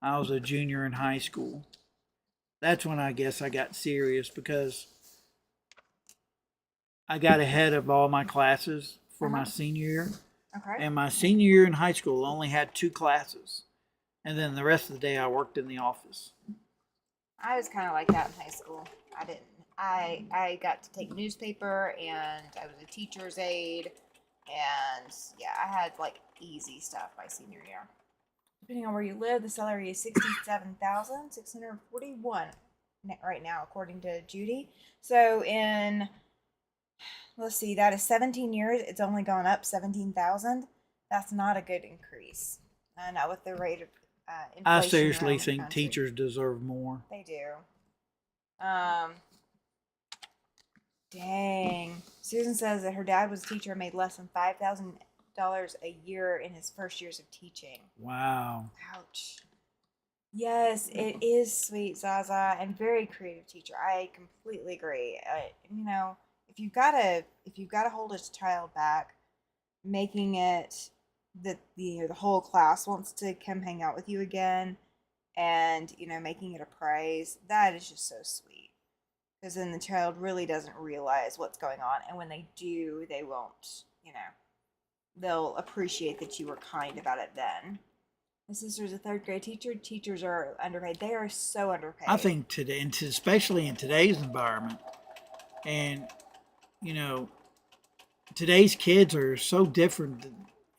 I was a junior in high school. That's when I guess I got serious, because I got ahead of all my classes for my senior year. Okay. And my senior year in high school only had 2 classes. And then the rest of the day I worked in the office. I was kind of like that in high school. I didn't. I got to take newspaper, and I was a teacher's aide, and yeah, I had like easy stuff my senior year. Depending on where you live, the salary is 67,641 right now, according to Judy. So in, let's see, that is 17 years. It's only gone up 17,000. That's not a good increase. Not with the rate of I inflation seriously around the think country. teachers deserve more. They do. Dang. Susan says that her dad was a teacher and made less than $5,000 a year in his first years of teaching. Wow. Ouch. Yes, it is sweet, Zaza, and very creative teacher. I completely agree. You know, if you've gotta hold a child back, making it that the whole class wants to come hang out with you again, and making it a praise, that is just so sweet. Because then the child really doesn't realize what's going on, and when they do, they won't. They'll appreciate that you were kind about it then. My sister's a third grade teacher. Teachers are underpaid. They are so underpaid. I think today, and especially in today's environment, and you know, today's kids are so different,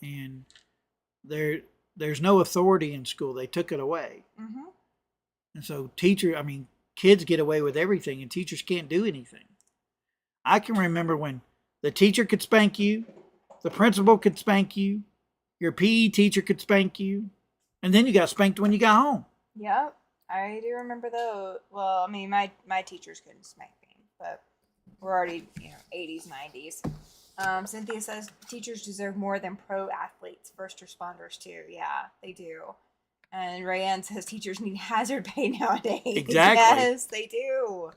and there's no authority in school. They took it away, and so kids get away with everything, and teachers can't do anything. I can remember when the teacher could spank you, the principal could spank you, your PE teacher could spank you, and then you got spanked when you got home. Yep, I do remember those. Well, I mean, my teachers couldn't spank me, but we're already 80s, 90s. Cynthia says teachers deserve more than pro athletes, first responders too. Yeah, they do. And Rayanne says teachers need hazard pay nowadays. Exactly. Yes, they do.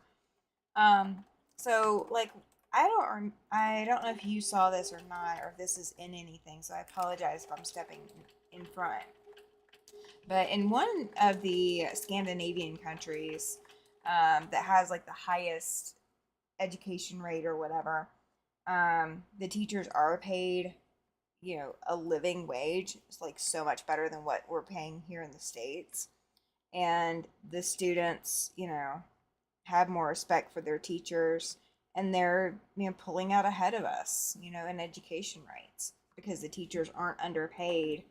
So like I don't know if you saw this or not, or if this is in anything. So I apologize if I'm stepping in front. But in one of the Scandinavian countries that has like the highest education rate or whatever, the teachers are paid, a living wage. It's like so much better than what we're paying here in the States. And the students, have more respect for their teachers, and they're, pulling out ahead of us, in education rates because the teachers aren't underpaid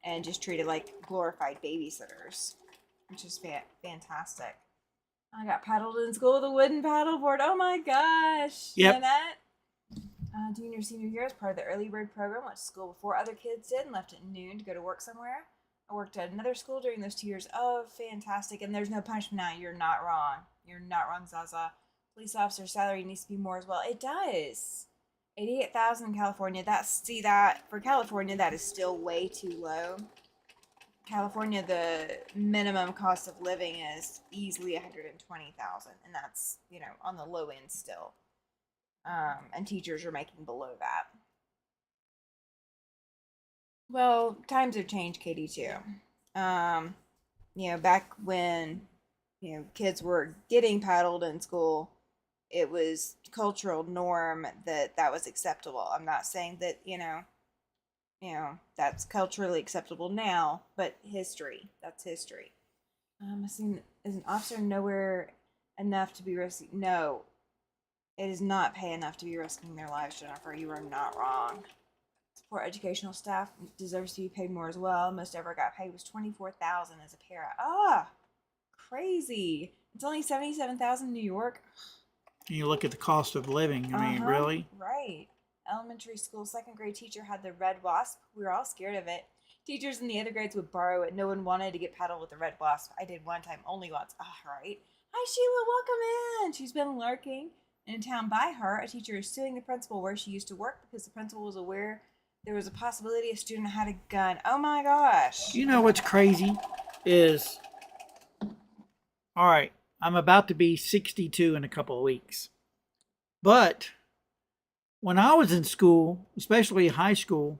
and just treated like glorified babysitters, which is fantastic. I got paddled in school with a wooden paddleboard. Oh my gosh. Yep. Nanette. Doing your senior year as part of the early bird program, went to school before other kids did and left at noon to go to work somewhere. I worked at another school during those 2 years. Oh, fantastic. And there's no punishment now. You're not wrong. You're not wrong, Zaza. Police officer salary needs to be more as well. It does. 88,000 in California. That for California, that is still way too low. California, the minimum cost of living is easily 120,000, and that's on the low end still. And teachers are making below that. Well, times have changed, Katie, too. Back when kids were getting paddled in school, it was cultural norm that was acceptable. I'm not saying that that's culturally acceptable now, but that's history. I seen, is an officer nowhere enough to be risking? No, it is not pay enough to be risking their lives, Jennifer. You are not wrong. Support educational staff deserves to be paid more as well. Most ever got paid was $24,000 as a para. Crazy! It's only $77,000 in New York. And you look at the cost of living. I mean, really? Right. Elementary school second grade teacher had the red wasp. We were all scared of it. Teachers in the other grades would borrow it. No one wanted to get paddled with the red wasp. I did one time, only once. Right. Hi, Sheila. Welcome in. She's been lurking. In a town by her, a teacher is suing the principal where she used to work because the principal was aware there was a possibility a student had a gun. Oh my gosh. You know what's crazy is, all right, I'm about to be 62 in a couple of weeks. But when I was in school, especially high school,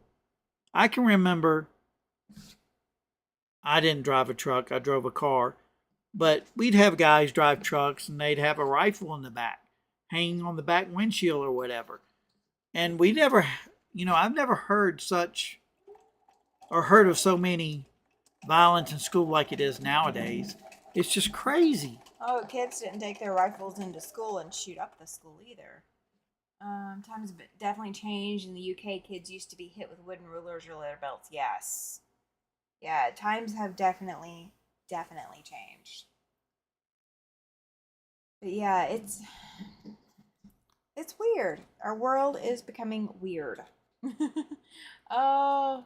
I can remember I didn't drive a truck, I drove a car. But we'd have guys drive trucks and they'd have a rifle in the back, hanging on the back windshield or whatever. And we never, I've never heard of so many violence in school like it is nowadays. It's just crazy. Oh, kids didn't take their rifles into school and shoot up the school either. Times have definitely changed. In the UK, kids used to be hit with wooden rulers or leather belts. Yes. Yeah, times have definitely changed. But yeah, it's weird. Our world is becoming weird. Oh,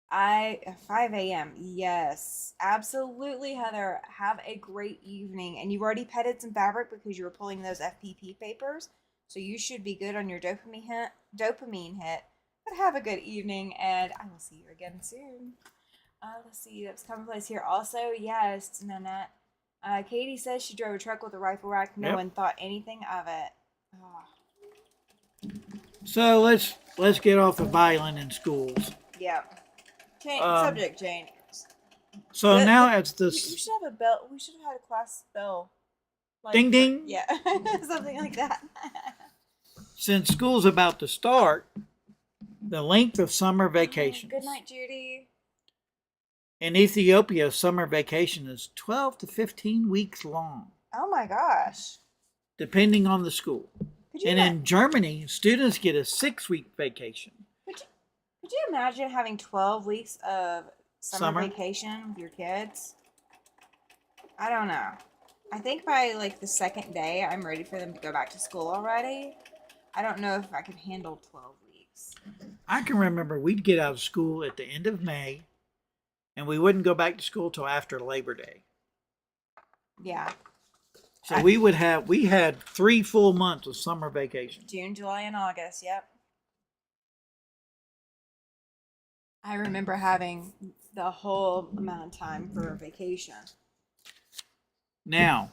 I 5 a.m. Yes, absolutely, Heather. Have a great evening. And you've already petted some fabric because you were pulling those FPP papers, so you should be good on your dopamine hit. Dopamine hit. But have a good evening, and I will see you again soon. Let's see. That's commonplace here. Also, yes, Nanette. Katie says she drove a truck with a rifle rack. No Yep. one thought anything of it. Oh, So let's get off of violin in schools. yeah. Um, Subject change. so now it's We this should have a bell. We should have had a class bell. Like ding ding. Yeah, something like that. Since school's about to start, the length of summer vacations. Good night, Judy. In Ethiopia, summer vacation is 12 to 15 weeks long, Oh my gosh. depending on the school. Could you And ima- in Germany, students get a 6-week vacation. could you imagine having 12 weeks of summer Summer? vacation with your kids? I don't know. I think by like the second day, I'm ready for them to go back to school already. I don't know if I could handle 12 weeks. I can remember we'd get out of school at the end of May, and we wouldn't go back to school till after Labor Day. Yeah. So we had 3 full months of summer vacation. June, July, and August. Yep. I remember having the whole amount of time for vacation. Now,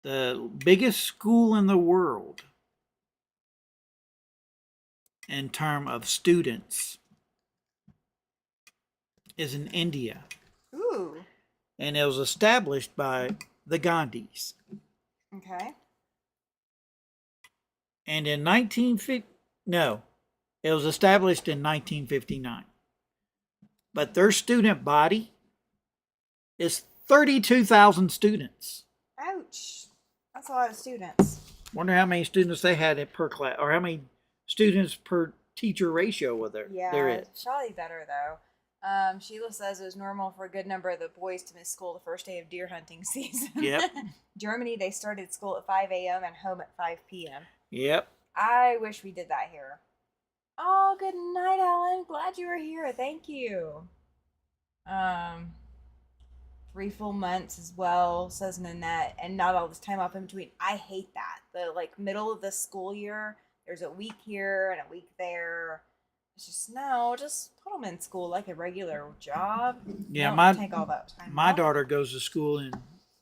the biggest school in the world in terms of students is in India, Ooh. and it was established by the Gandhis. Okay. And in 1950, no, it was established in 1959. But their student body is 32,000 students. Ouch. That's a lot of students. Wonder how many students they had per class, or how many students per teacher ratio there is. Probably better though. Sheila says it was normal for a good number of the boys to miss school the first day of deer hunting season. Yep. Germany, they started school at 5 a.m. and home at 5 p.m. Yep. I wish we did that here. Oh, good night, Ellen. Glad you were here. Thank you. 3 full months as well, says Nanette, and not all this time off in between. I hate that. The like middle of the school year, there's a week here and a week there. It's just just put them in school like a regular job. Yeah, Don't take all that time my off. daughter goes to school in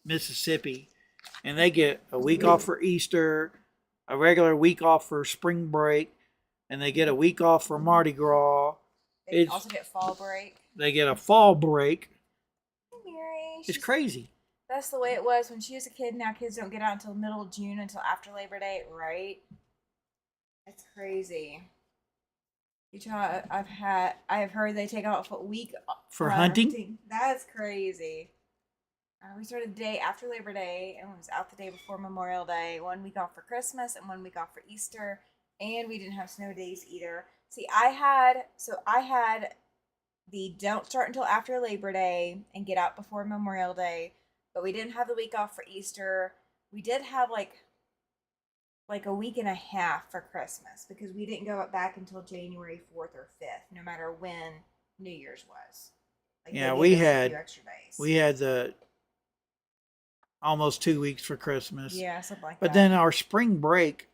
Mississippi, and they get a week off for Easter, a regular week off for spring break, and they get a week off for Mardi Gras. They also get fall break. They get a fall break. Hey, Mary. It's crazy. That's the way it was when she was a kid. Now kids don't get out until middle of June, until after Labor Day, right? It's crazy. I have heard they take off a week For hunting? That's crazy. We started the day after Labor Day and was out the day before Memorial Day. 1 week off for Christmas and 1 week off for Easter, and we didn't have snow days either. See, I had the don't start until after Labor Day and get out before Memorial Day, but we didn't have the week off for Easter. We did have like a week and a half for Christmas because we didn't go back until January 4th or 5th, no matter when New Year's was. Like Yeah, they we gave us a had few extra days. we had the almost 2 weeks for Christmas. Yeah, something like But that. then our spring break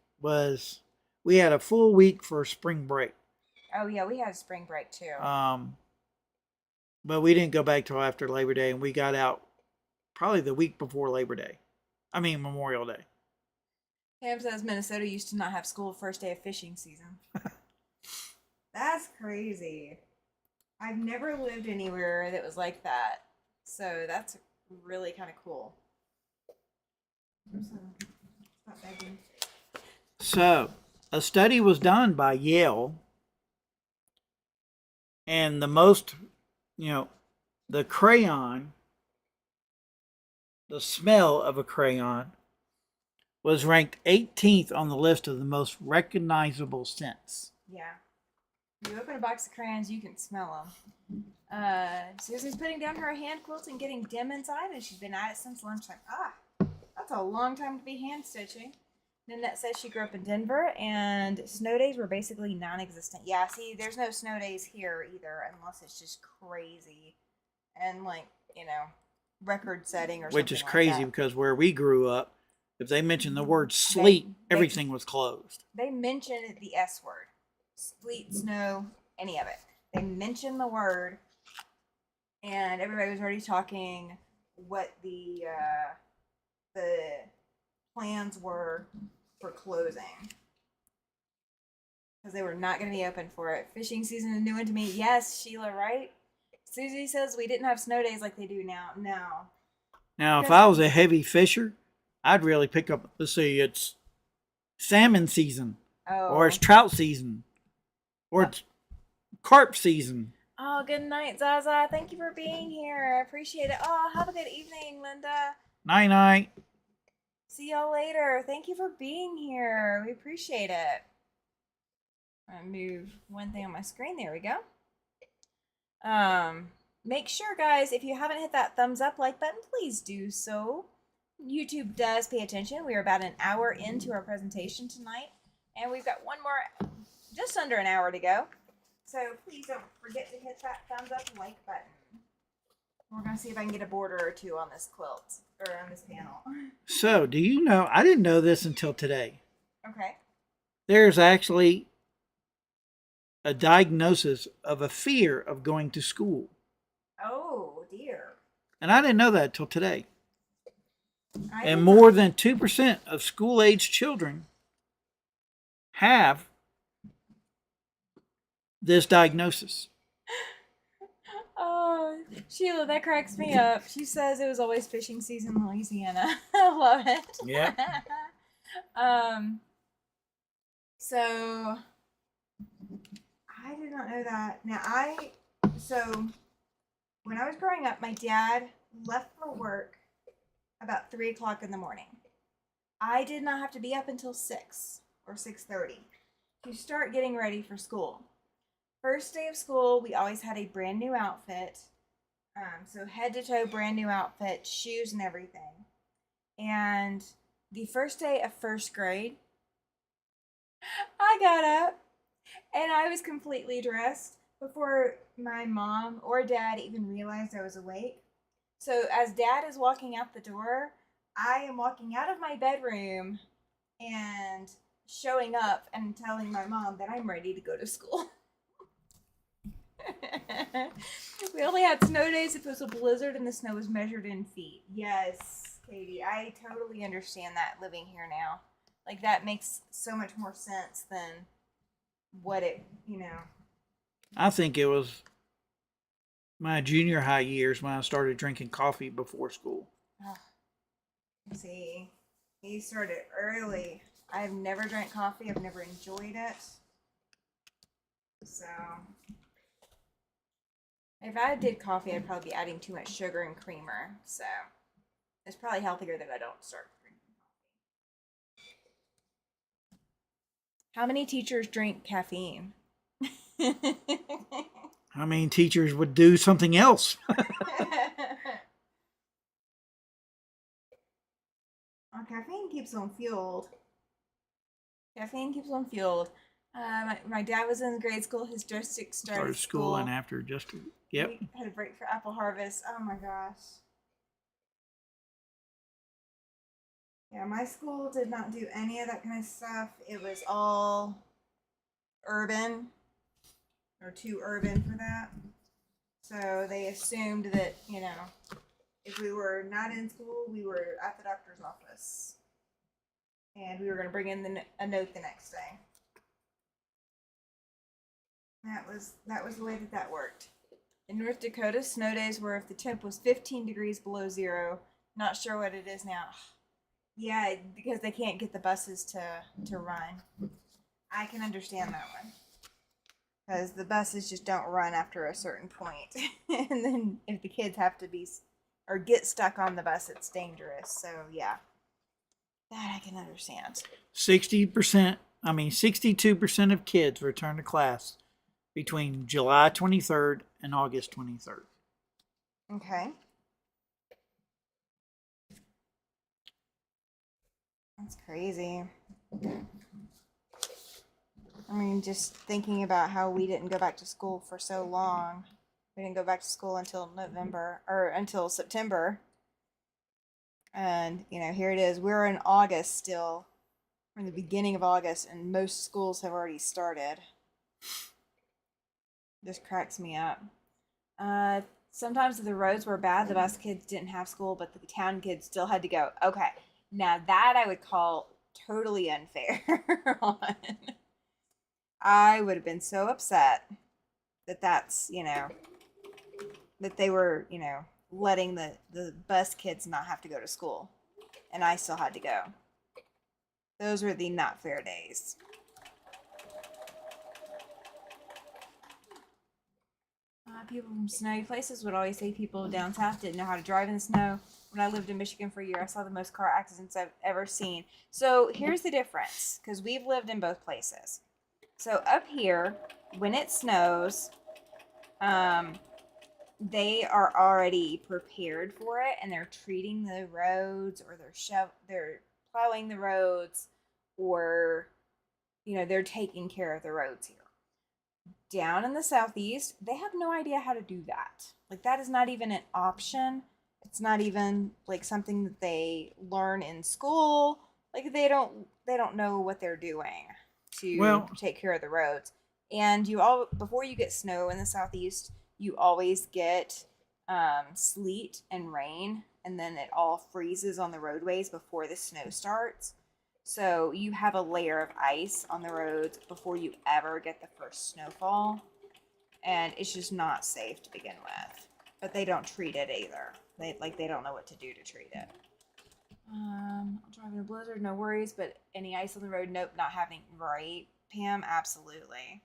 we had a full week for spring break. Oh yeah, we had a spring break too. But we didn't go back till after Labor Day, and we got out probably the week before Labor Day. I mean Memorial Day. Pam says Minnesota used to not have school first day of fishing season. That's crazy. I've never lived anywhere that was like that. So that's really kind of cool. Stop begging. So, a study was done by Yale, and the crayon the smell of a crayon was ranked 18th on the list of the most recognizable scents. Yeah. You open a box of crayons, you can smell them. Susie's putting down her hand quilt and getting dim inside, and she's been at it since lunchtime. That's a long time to be hand stitching. Nanette says she grew up in Denver, and snow days were basically non-existent. Yeah, see, there's no snow days here either, unless it's just crazy and record-setting or something. Which is crazy because where we grew up, if they mentioned the word sleet, everything was closed. They mentioned the S word. Sleet, snow, any of it. They mentioned the word, and everybody was already talking what the plans were for closing, because they were not going to be open for it. Fishing season is new one to me. Yes, Sheila, right? Susie says we didn't have snow days like they do now. No. Now, if I was a heavy fisher, I'd really pick up, let's see, it's salmon season, or it's trout season, or it's carp season. Oh, good night, Zaza. Thank you for being here. I appreciate it. Oh, have a good evening, Linda. Night-night. See y'all later. Thank you for being here. We appreciate it. I'm gonna move one thing on my screen. There we go. Make sure, guys, if you haven't hit that thumbs up like button, please do so. YouTube does pay attention. We are about an hour into our presentation tonight, and we've got one more, just under an hour to go. So please don't forget to hit that thumbs up like button. We're going to see if I can get a border or two on this quilt, or on this panel. So, do you know, I didn't know this until today. Okay. There's actually a diagnosis of a fear of going to school. Oh, dear. And I didn't know that until today. And more than 2% of school-age children have this diagnosis. Oh, Sheila, that cracks me up. She says it was always fishing season in Louisiana. I love it. Yeah. So I did not know that. So when I was growing up, my dad left for work about 3 o'clock in the morning. I did not have to be up until 6 or 6:30 to start getting ready for school. First day of school, we always had a brand new outfit. So head to toe, brand new outfit, shoes and everything. And the first day of first grade, I got up and I was completely dressed before my mom or dad even realized I was awake. So as dad is walking out the door, I am walking out of my bedroom and showing up and telling my mom that I'm ready to go to school. We only had snow days if it was a blizzard and the snow was measured in feet. Yes, Katie, I totally understand that living here now. Like, that makes so much more sense than what it, I think it was my junior high years when I started drinking coffee before school. See, he started early. I've never drank coffee. I've never enjoyed it. So if I did coffee, I'd probably be adding too much sugar and creamer. So it's probably healthier that I don't start drinking coffee. How many teachers drink caffeine? How many teachers would do something else? Caffeine keeps them fueled. Caffeine keeps them fueled. My dad was in grade school. His joystick started school and after just yep. We had a break for apple harvest. Oh my gosh. Yeah, my school did not do any of that kind of stuff. It was all urban, or too urban for that. So they assumed that, if we were not in school, we were at the doctor's office. And we were going to bring in a note the next day. That was the way that worked. In North Dakota, snow days were if the temp was 15 degrees below zero. Not sure what it is now. Yeah, because they can't get the buses to run. I can understand that one. Because the buses just don't run after a certain point. And then if the kids have to be or get stuck on the bus, it's dangerous. So yeah, that I can understand. 62% of kids return to class between July 23rd and August 23rd. Okay. That's crazy. I mean, just thinking about how we didn't go back to school for so long. We didn't go back to school until November or until September. And, here it is. We're in August still. We're in the beginning of August, and most schools have already started. This cracks me up. Sometimes if the roads were bad, the bus kids didn't have school, but the town kids still had to go. Okay, now that I would call totally unfair. I would have been so upset that's, that they were, letting the bus kids not have to go to school. And I still had to go. Those were the not fair days. People from snowy places would always say people down south didn't know how to drive in the snow. When I lived in Michigan for a year, I saw the most car accidents I've ever seen. So here's the difference, because we've lived in both places. So up here, when it snows, they are already prepared for it, and they're treating the roads, or they're plowing the roads, or they're taking care of the roads here. Down in the southeast, they have no idea how to do that. Like, that is not even an option. It's not even like something that they learn in school. Like, they don't know what they're doing to take care of the roads. And before you get snow in the southeast, you always get sleet and rain, and then it all freezes on the roadways before the snow starts. So you have a layer of ice on the roads before you ever get the first snowfall, and it's just not safe to begin with. But they don't treat it either. They don't know what to do to treat it. Driving a blizzard, no worries, but any ice on the road, nope, not happening. Right, Pam? Absolutely.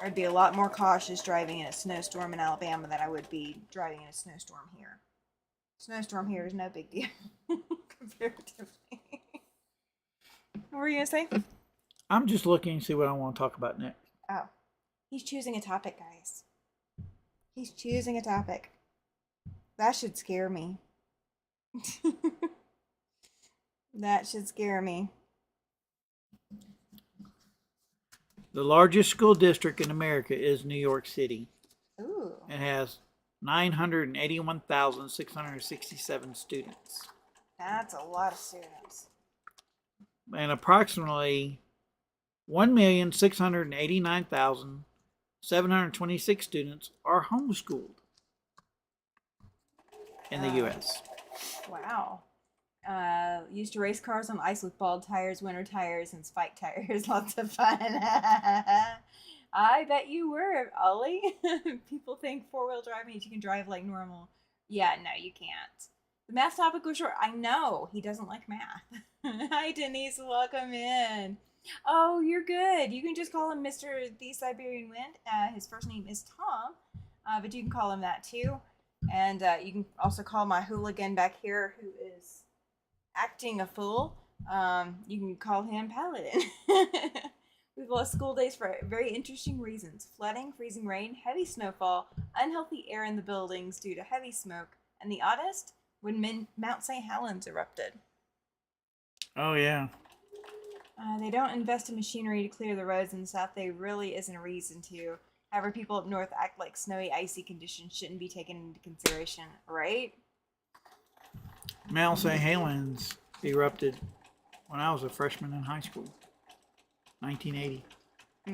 I'd be a lot more cautious driving in a snowstorm in Alabama than I would be driving in a snowstorm here. Snowstorm here is no big deal comparatively. What were you gonna say? I'm just looking to see what I want to talk about next. Oh, he's choosing a topic, guys. He's choosing a topic. That should scare me. That should scare me. The largest school district in America is New York City. Ooh. It has 981,667 students. That's a lot of students. And approximately 1,689,726 students are homeschooled in the U.S. Wow. Used to race cars on ice with bald tires, winter tires, and spike tires. Lots of fun. I bet you were, Ollie. People think four-wheel drive means you can drive like normal. Yeah, no, you can't. The math topic was short. I know. He doesn't like math. Hi, Denise. Welcome in. Oh, you're good. You can just call him Mr. The Siberian Wind. His first name is Tom, but you can call him that too. And you can also call my hooligan back here, who is acting a fool. You can call him Paladin. We've lost school days for very interesting reasons: flooding, freezing rain, heavy snowfall, unhealthy air in the buildings due to heavy smoke, and the oddest, when Mount St. Helens erupted. Oh, yeah. They don't invest in machinery to clear the roads in the south. There really isn't a reason to. However, people up north act like snowy, icy conditions shouldn't be taken into consideration, right? Mount St. Helens erupted when I was a freshman in high school, 1980.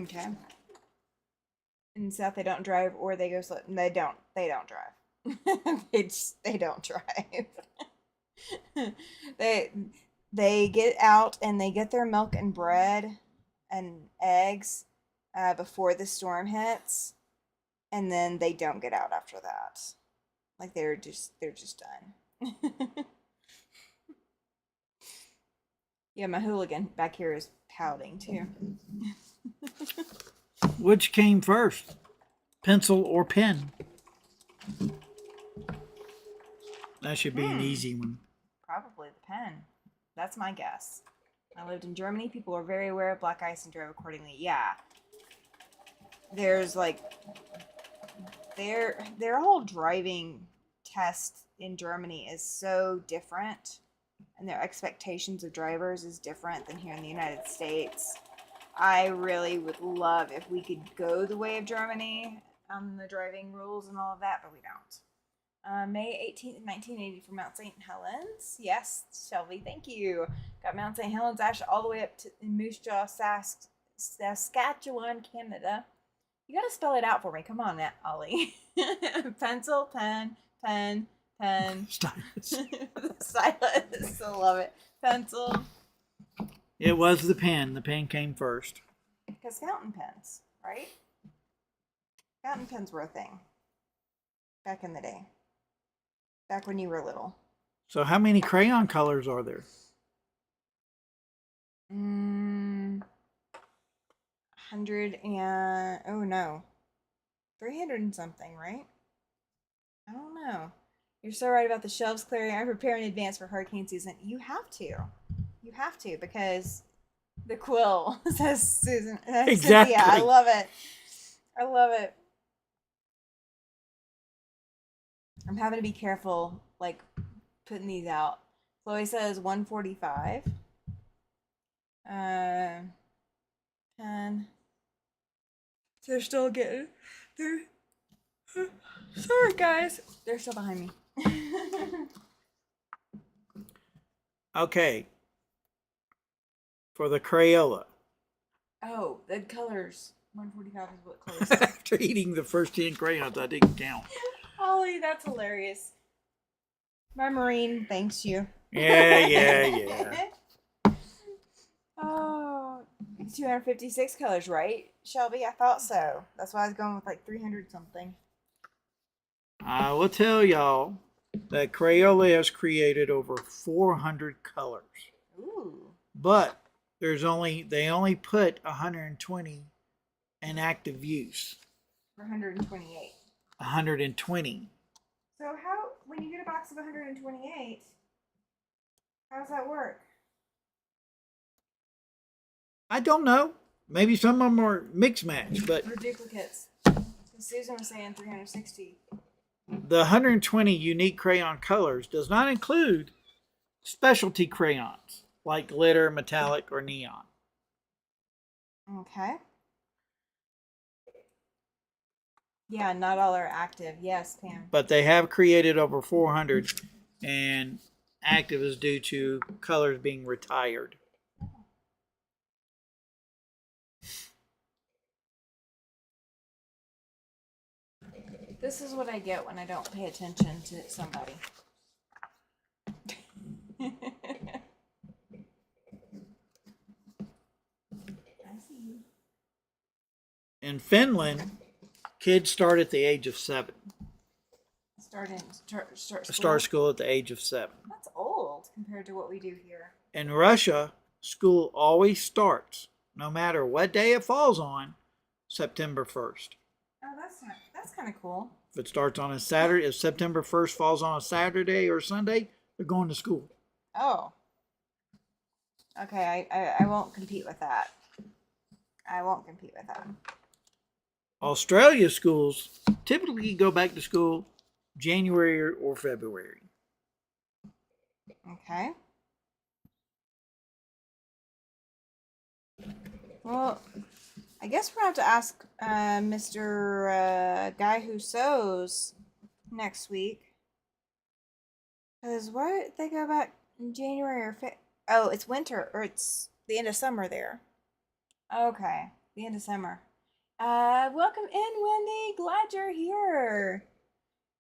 Okay. In the south, they don't drive, or they go slow. They don't drive. they don't drive. They get out and they get their milk and bread and eggs before the storm hits, and then they don't get out after that. Like, they're just done. Yeah, my hooligan back here is pouting too. Which came first, pencil or pen? That should be an easy one. Probably the pen. That's my guess. I lived in Germany. People were very aware of black ice and drove accordingly. Yeah. There's like their whole driving test in Germany is so different, and their expectations of drivers is different than here in the United States. I really would love if we could go the way of Germany on the driving rules and all of that, but we don't. May 18th, 1980 from Mount St. Helens. Yes, Shelby, thank you. Got Mount St. Helens Ash all the way up to Moose Jaw, Saskatchewan, Canada. You gotta spell it out for me. Come on, Ollie. Pencil, pen, pen, pen. Stylus. Stylus. I love it. Pencil. It was the pen. The pen came first. Because fountain pens, right? Fountain pens were a thing back in the day. Back when you were little. So how many crayon colors are there? 100 and, oh no, 300 and something, right? I don't know. You're so right about the shelves clearing. I prepare in advance for hurricane season. You have to. You have to, because the quill, says Susan. Exactly. Cynthia. I love it. I love it. I'm having to be careful, like, putting these out. Chloe says 145. 10. They're still getting. They're. Sorry, guys. They're still behind me. Okay. For the Crayola. Oh, the colors. 145 is what Chloe said. After eating the first 10 crayons, I didn't count. Ollie, that's hilarious. My Marine thanks you. Yeah. Oh, 256 colors, right, Shelby? I thought so. That's why I was going with like 300 something. I will tell y'all that Crayola has created over 400 colors. Ooh. But they only put 120 in active use. 128. 120. So when you get a box of 128, how does that work? I don't know. Maybe some of them are mix match, but Or duplicates. Susan was saying 360. the 120 unique crayon colors does not include specialty crayons like glitter, metallic, or neon. Okay. Yeah, not all are active. Yes, Pam. But they have created over 400, and active is due to colors being retired. This is what I get when I don't pay attention to somebody. I see you. In Finland, kids start at the age of 7. Start school at the age of 7. That's old compared to what we do here. In Russia, school always starts, no matter what day it falls on, September 1st. Oh, that's kind of cool. If it starts on a Saturday, if September 1st falls on a Saturday or Sunday, they're going to school. Oh. Okay, I won't compete with that. Australia schools typically go back to school January or February. Okay. Well, I guess we're going to have to ask Mr. Guy Who Sews next week. Because why did they go back in January or Oh, it's winter, or it's the end of summer there. Okay, the end of summer. Welcome in, Wendy. Glad you're here.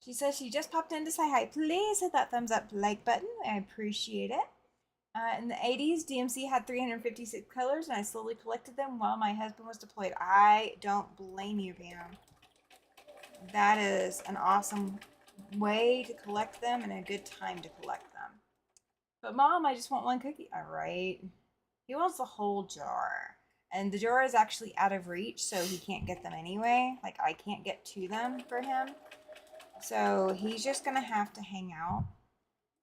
She says she just popped in to say hi. Please hit that thumbs up like button. I appreciate it. In the 80s, DMC had 356 colors, and I slowly collected them while my husband was deployed. I don't blame you, Pam. That is an awesome way to collect them and a good time to collect them. But Mom, I just want one cookie. All right. He wants the whole jar. And the jar is actually out of reach, so he can't get them anyway. Like, I can't get to them for him. So he's just going to have to hang out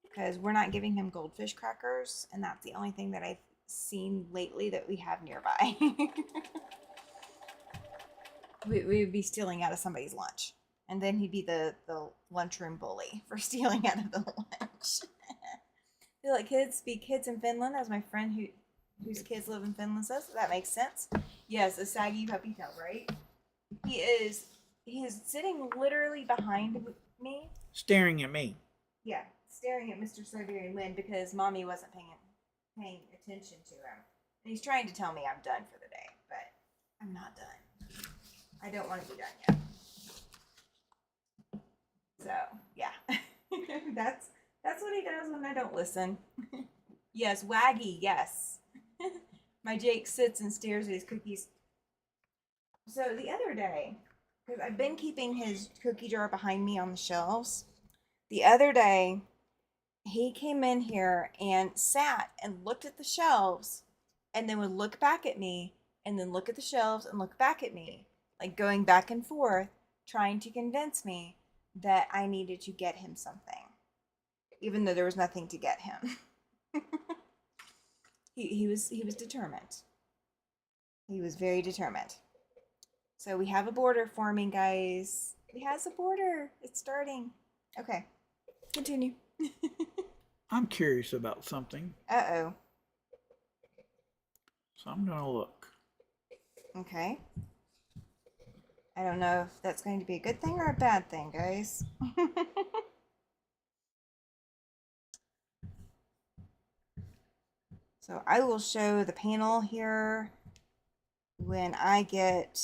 because we're not giving him goldfish crackers, and that's the only thing that I've seen lately that we have nearby. we would be stealing out of somebody's lunch, and then he'd be the lunchroom bully for stealing out of the lunch. I feel like kids be kids in Finland, as my friend whose kids live in Finland says. That makes sense. Yes, a saggy puppy tail, right? He is sitting literally behind me. Staring at me. Yeah, staring at Mr. Siberian Wind because mommy wasn't paying attention to him. And he's trying to tell me I'm done for the day, but I'm not done. I don't want to be done yet. So, yeah. That's what he does when I don't listen. Yes, waggy, yes. My Jake sits and stares at his cookies. So the other day, because I've been keeping his cookie jar behind me on the shelves, the other day he came in here and sat and looked at the shelves and then would look back at me and then look at the shelves and look back at me, like going back and forth, trying to convince me that I needed to get him something, even though there was nothing to get him. he was determined. He was very determined. So we have a border forming, guys. It has a border. It's starting. Okay, continue. I'm curious about something. Uh-oh. So I'm going to look. Okay. I don't know if that's going to be a good thing or a bad thing, guys. So I will show the panel here when I get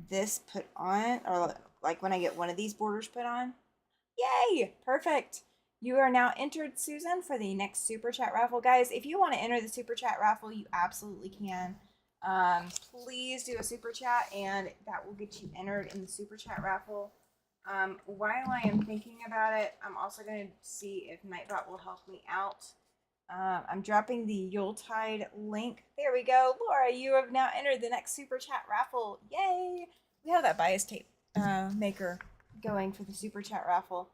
this put on, or like when I get one of these borders put on. Yay! Perfect. You are now entered, Susan, for the next Super Chat raffle. Guys, if you want to enter the Super Chat raffle, you absolutely can. Please do a Super Chat, and that will get you entered in the Super Chat raffle. While I am thinking about it, I'm also going to see if Nightbot will help me out. I'm dropping the Yuletide link. There we go. Laura, you have now entered the next Super Chat raffle. Yay! We have that bias tape maker going for the Super Chat raffle.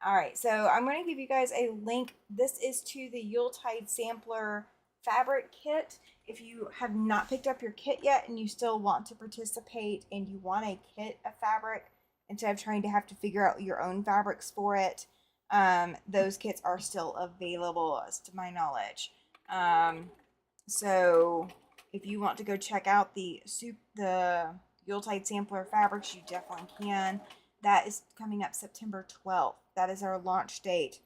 Alright, so I'm going to give you guys a link. This is to the Yuletide Sampler fabric kit. If you have not picked up your kit yet and you still want to participate and you want a kit of fabric instead of trying to have to figure out your own fabrics for it, those kits are still available as to my knowledge. So if you want to go check out the Yuletide Sampler fabrics, you definitely can. That is coming up September 12th. That is our launch date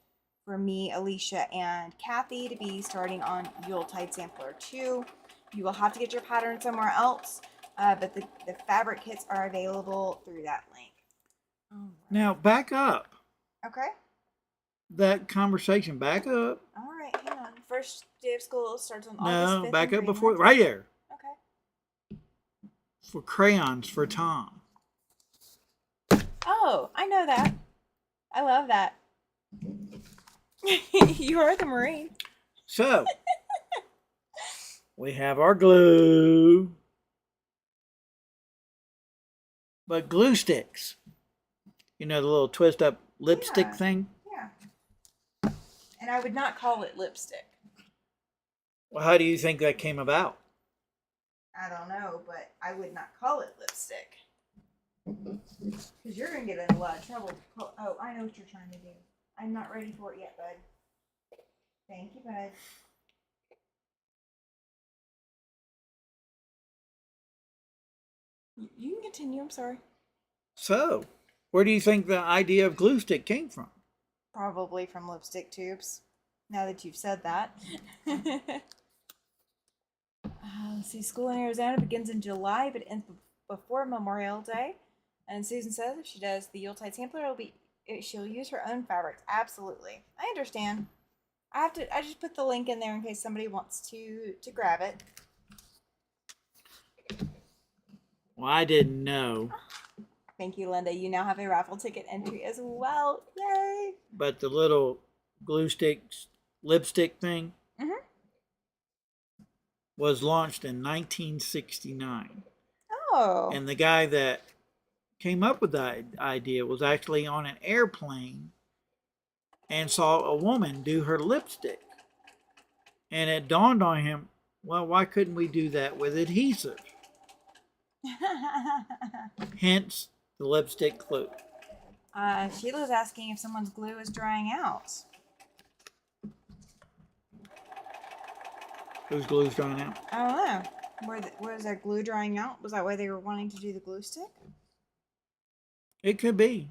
for me, Alicia, and Kathy to be starting on Yuletide Sampler 2. You will have to get your pattern somewhere else, but the fabric kits are available through that link. Right. Now, back up. Okay. That conversation, back up. All right, hang on. First day of school starts on August 5th. No, back up before, right there. Okay. For crayons for Tom. Oh, I know that. I love that. You are the Marine. So, we have our glue. But glue sticks. You know, the little twist up lipstick thing? Yeah. And I would not call it lipstick. Well, how do you think that came about? I don't know, but I would not call it lipstick. Because you're going to get in a lot of trouble. Oh, I know what you're trying to do. I'm not ready for it yet, bud. Thank you, bud. You can continue, I'm sorry. So, where do you think the idea of glue stick came from? Probably from lipstick tubes, now that you've said that. Let's see, school in Arizona begins in July, but ends before Memorial Day. And Susan says if she does the Yuletide Sampler, she'll use her own fabrics. Absolutely. I understand. I just put the link in there in case somebody wants to grab it. Well, I didn't know. Thank you, Linda. You now have a raffle ticket entry as well. Yay! But the little glue sticks, lipstick thing was launched in 1969. Oh. And the guy that came up with the idea was actually on an airplane and saw a woman do her lipstick. And it dawned on him, well, why couldn't we do that with adhesive? Hence the lipstick glue. Sheila's asking if someone's glue is drying out. Whose glue's drying out? I don't know. Was their glue drying out? Was that why they were wanting to do the glue stick? It could be.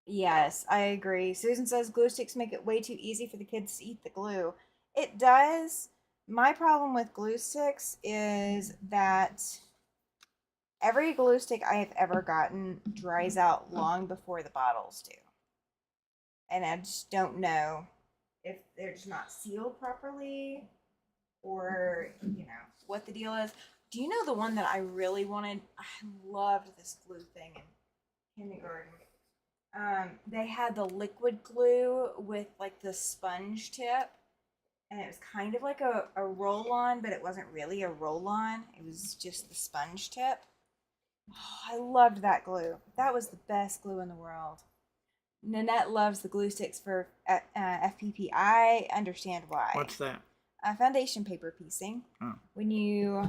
Yes, I agree. Susan says glue sticks make it way too easy for the kids to eat the glue. It does. My problem with glue sticks is that every glue stick I have ever gotten dries out long before the bottles do. And I just don't know if they're just not sealed properly or, what the deal is. Do you know the one that I really wanted? I loved this glue thing in kindergarten. They had the liquid glue with like the sponge tip, and it was kind of like a roll-on, but it wasn't really a roll-on. It was just the sponge tip. Oh, I loved that glue. That was the best glue in the world. Nanette loves the glue sticks for FPP. I understand why. What's that? Foundation paper piecing. Oh. When you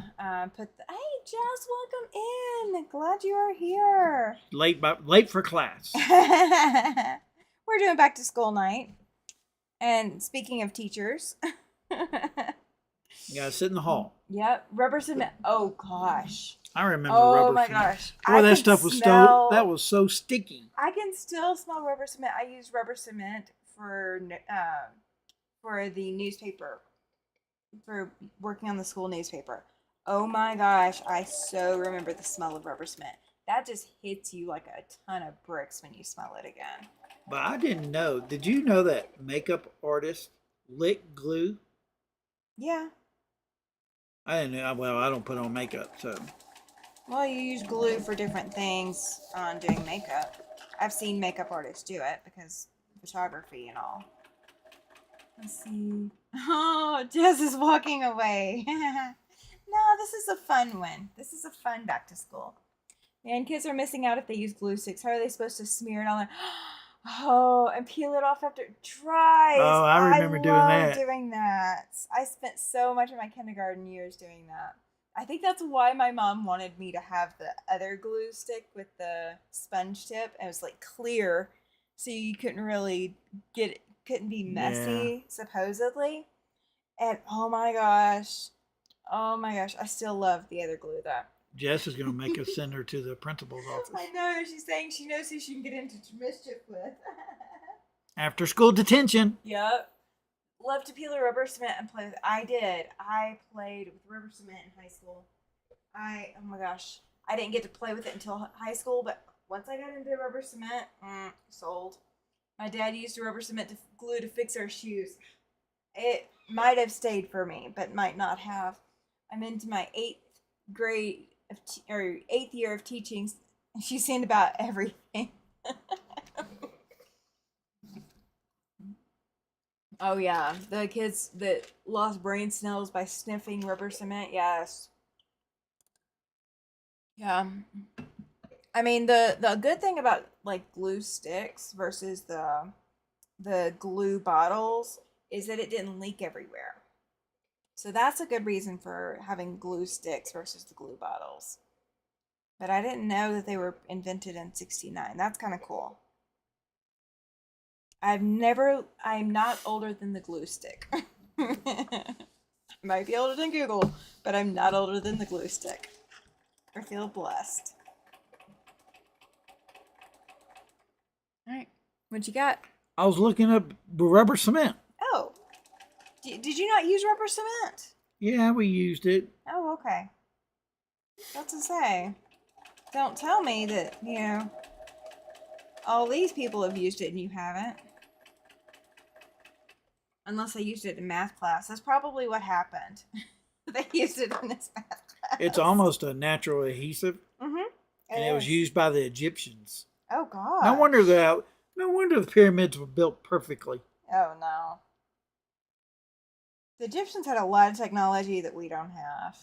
put the... Hey, Jess, welcome in. Glad you are here. Late for class. We're doing back to school night. And speaking of teachers... You gotta sit in the hall. Yep. Rubber cement. Oh, gosh. I remember rubber cement. Oh, my gosh. Boy, that stuff was that was so sticky. I can still smell rubber cement. I used rubber cement for the newspaper, for working on the school newspaper. Oh my gosh, I so remember the smell of rubber cement. That just hits you like a ton of bricks when you smell it again. But I didn't know. Did you know that makeup artists lick glue? Yeah. I didn't know. Well, I don't put on makeup, so. Well, you use glue for different things on doing makeup. I've seen makeup artists do it because photography and all. Let's see. Oh, Jess is walking away. No, this is a fun one. This is a fun back to school. Man, kids are missing out if they use glue sticks. How are they supposed to smear it on their... Oh, and peel it off after it dries. Oh, I remember doing that. I spent so much of my kindergarten years doing that. I think that's why my mom wanted me to have the other glue stick with the sponge tip. It was like clear, so you couldn't really couldn't be messy, supposedly. And oh my gosh, I still love the other glue though. Jess is going to make us send her to the principal's office. I know, she's saying she knows who she can get into mischief with. After school detention. Yep. Love to peel a rubber cement and play with it. I did. I played with rubber cement in high school. Oh my gosh. I didn't get to play with it until high school, but once I got into rubber cement, sold. My dad used rubber cement glue to fix our shoes. It might have stayed for me, but might not have. I'm into my 8th year of teaching, and she's seen about everything. Oh yeah, the kids that lost brain cells by sniffing rubber cement. Yes. Yeah. I mean, the good thing about like glue sticks versus the glue bottles is that it didn't leak everywhere. So that's a good reason for having glue sticks versus the glue bottles. But I didn't know that they were invented in '69. That's kind of cool. I'm not older than the glue stick. Might be older than Google, but I'm not older than the glue stick. I feel blessed. All right, what you got? I was looking up rubber cement. Oh, did you not use rubber cement? Yeah, we used it. Oh, okay. What to say? Don't tell me that, all these people have used it and you haven't. Unless they used it in math class. That's probably what happened. They used it in this math class. It's almost a natural adhesive. Mm-hmm. And it was used by the Egyptians. Oh, God. No wonder the pyramids were built perfectly. Oh, no. The Egyptians had a lot of technology that we don't have.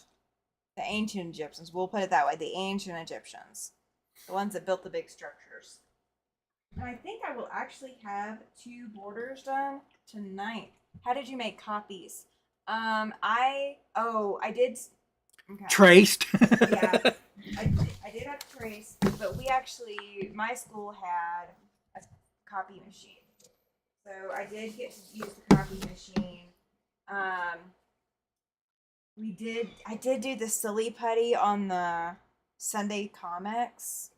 The ancient Egyptians. We'll put it that way. The ancient Egyptians. The ones that built the big structures. And I think I will actually have 2 borders done tonight. How did you make copies? I did. Okay. Traced. Yeah, I did have to trace, but my school had a copy machine. So I did get to use the copy machine. Um, I did do the silly putty on the Sunday comics.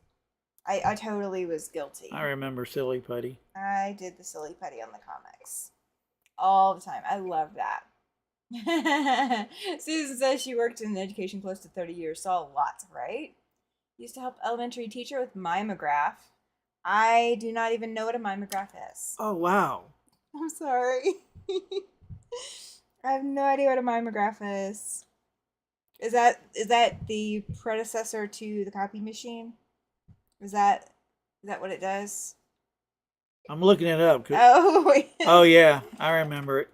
I totally was guilty. I remember silly putty. I did the silly putty on the comics all the time. I love that. Susan says she worked in education close to 30 years, saw a lot, right? Used to help elementary teacher with mimeograph. I do not even know what a mimeograph is. Oh, wow. I'm sorry. I have no idea what a mimeograph is. Is that the predecessor to the copy machine? Is that what it does? I'm looking it up. Oh, oh yeah, I remember it.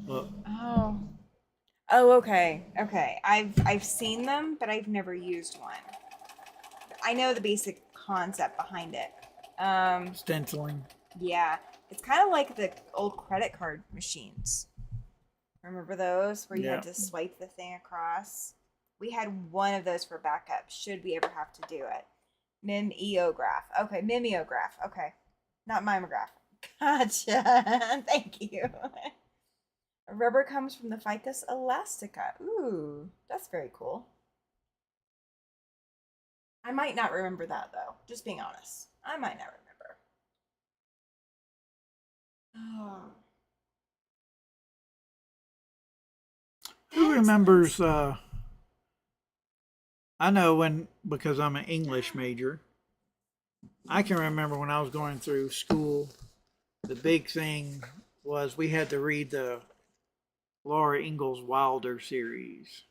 Look. Oh. Oh, okay. Okay. I've seen them, but I've never used one. I know the basic concept behind it. Stenciling. Yeah. It's kind of like the old credit card machines. Remember those where you had to swipe the thing across? We had one of those for backup should we ever have to do it. Mimeograph. Okay, mimeograph. Okay. Not mimeograph. Gotcha. Thank you. Rubber comes from the ficus elastica. Ooh, that's very cool. I might not remember that though. Just being honest. I might not remember. Oh. Who remembers I know because I'm an English major, I can remember when I was going through school, the big thing was we had to read the Laura Ingalls Wilder series.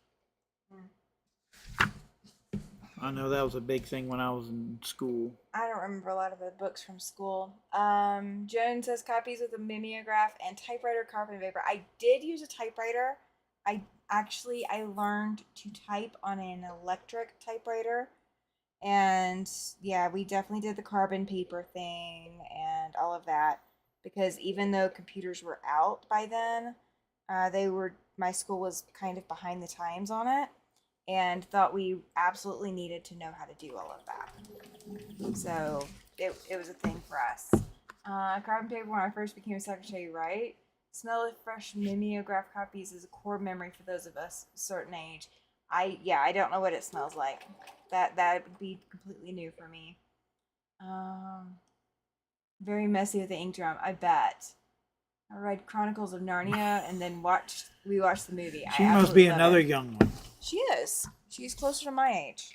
I know that was a big thing when I was in school. I don't remember a lot of the books from school. Joan says copies with a mimeograph and typewriter, carbon paper. I did use a typewriter. I learned to type on an electric typewriter. And yeah, we definitely did the carbon paper thing and all of that. Because even though computers were out by then, my school was kind of behind the times on it and thought we absolutely needed to know how to do all of that. So it was a thing for us. Carbon paper when I first became a secretary, right? Smell of fresh mimeograph copies is a core memory for those of us a certain age. I don't know what it smells like. That would be completely new for me. Very messy with the ink drum, I bet. I read Chronicles of Narnia and then we watched the movie. She must be another young one. She is. She's closer to my age.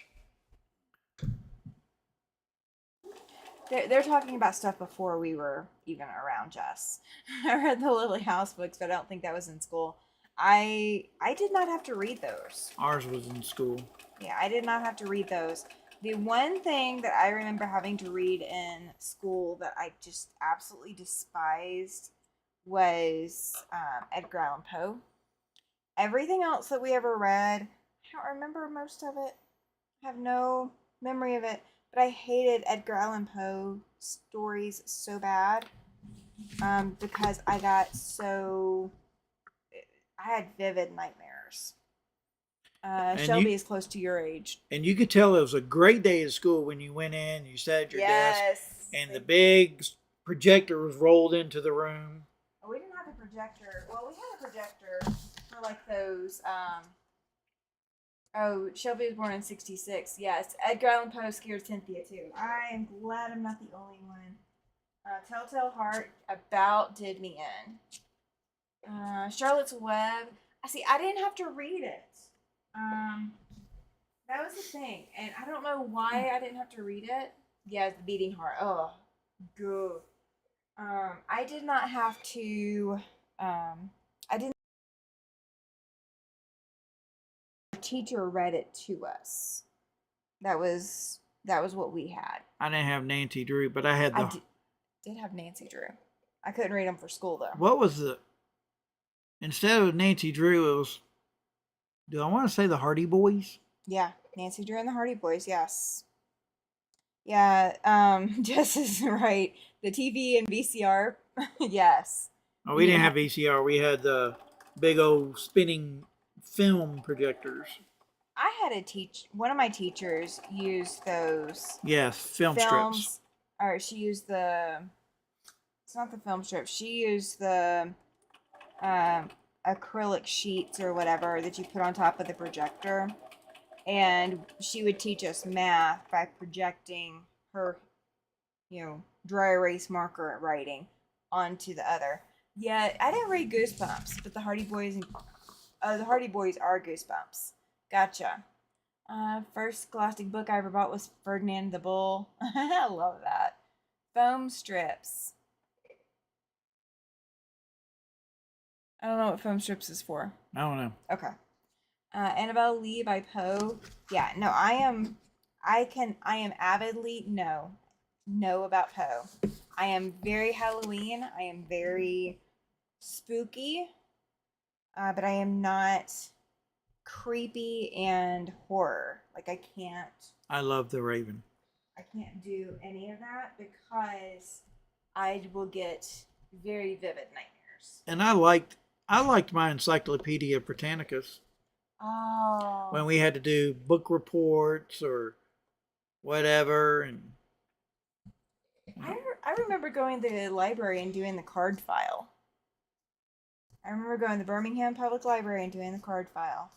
They're talking about stuff before we were even around, Jess. I read the Lily House books, but I don't think that was in school. I did not have to read those. Ours was in school. Yeah, I did not have to read those. The one thing that I remember having to read in school that I just absolutely despised was Edgar Allan Poe. Everything else that we ever read, I don't remember most of it. I have no memory of it. But I hated Edgar Allan Poe stories so bad because I had vivid nightmares. Shelby is close to your age. And you could tell it was a great day at school when you went in, you sat at your desk, and the big projector was rolled into the room. Oh, we didn't have a projector. Well, we had a projector for like those. Shelby was born in '66. Yes, Edgar Allan Poe scared Cynthia too. I am glad I'm not the only one. Telltale Heart about did me in. Charlotte's Web. I didn't have to read it. That was the thing, and I don't know why I didn't have to read it. Yeah, the Beating Heart. Oh, good. I did not have to. I didn't. Our teacher read it to us. That was what we had. I didn't have Nancy Drew, but I had did have Nancy Drew. I couldn't read them for school though. What was the instead of Nancy Drew, it was, do I want to say the Hardy Boys? Yeah, Nancy Drew and the Hardy Boys, yes. Yeah, Jess is right. The TV and VCR, yes. Oh, we didn't Yeah, have VCR. We had the big old spinning film projectors. I had a one of my teachers used those Yes, film strips. films, or she used it's not the film strip, she used the um, acrylic sheets or whatever that you put on top of the projector. And she would teach us math by projecting her, dry erase marker writing onto the other. Yeah, I didn't read Goosebumps, but the Hardy Boys are Goosebumps. Gotcha. First scholastic book I ever bought was Ferdinand the Bull. I love that. Foam strips. I don't know what foam strips is for. I don't know. Okay. Annabelle Lee by Poe. Yeah, no, I am avidly know about Poe. I am very Halloween. I am very spooky, but I am not creepy and horror. Like I love the Raven. I can't do any of that because I will get very vivid nightmares. And I liked my Encyclopedia Britannicus Oh. when we had to do book reports or whatever, and I remember going to the library and doing the card file. I remember going to the Birmingham Public Library and doing the card file.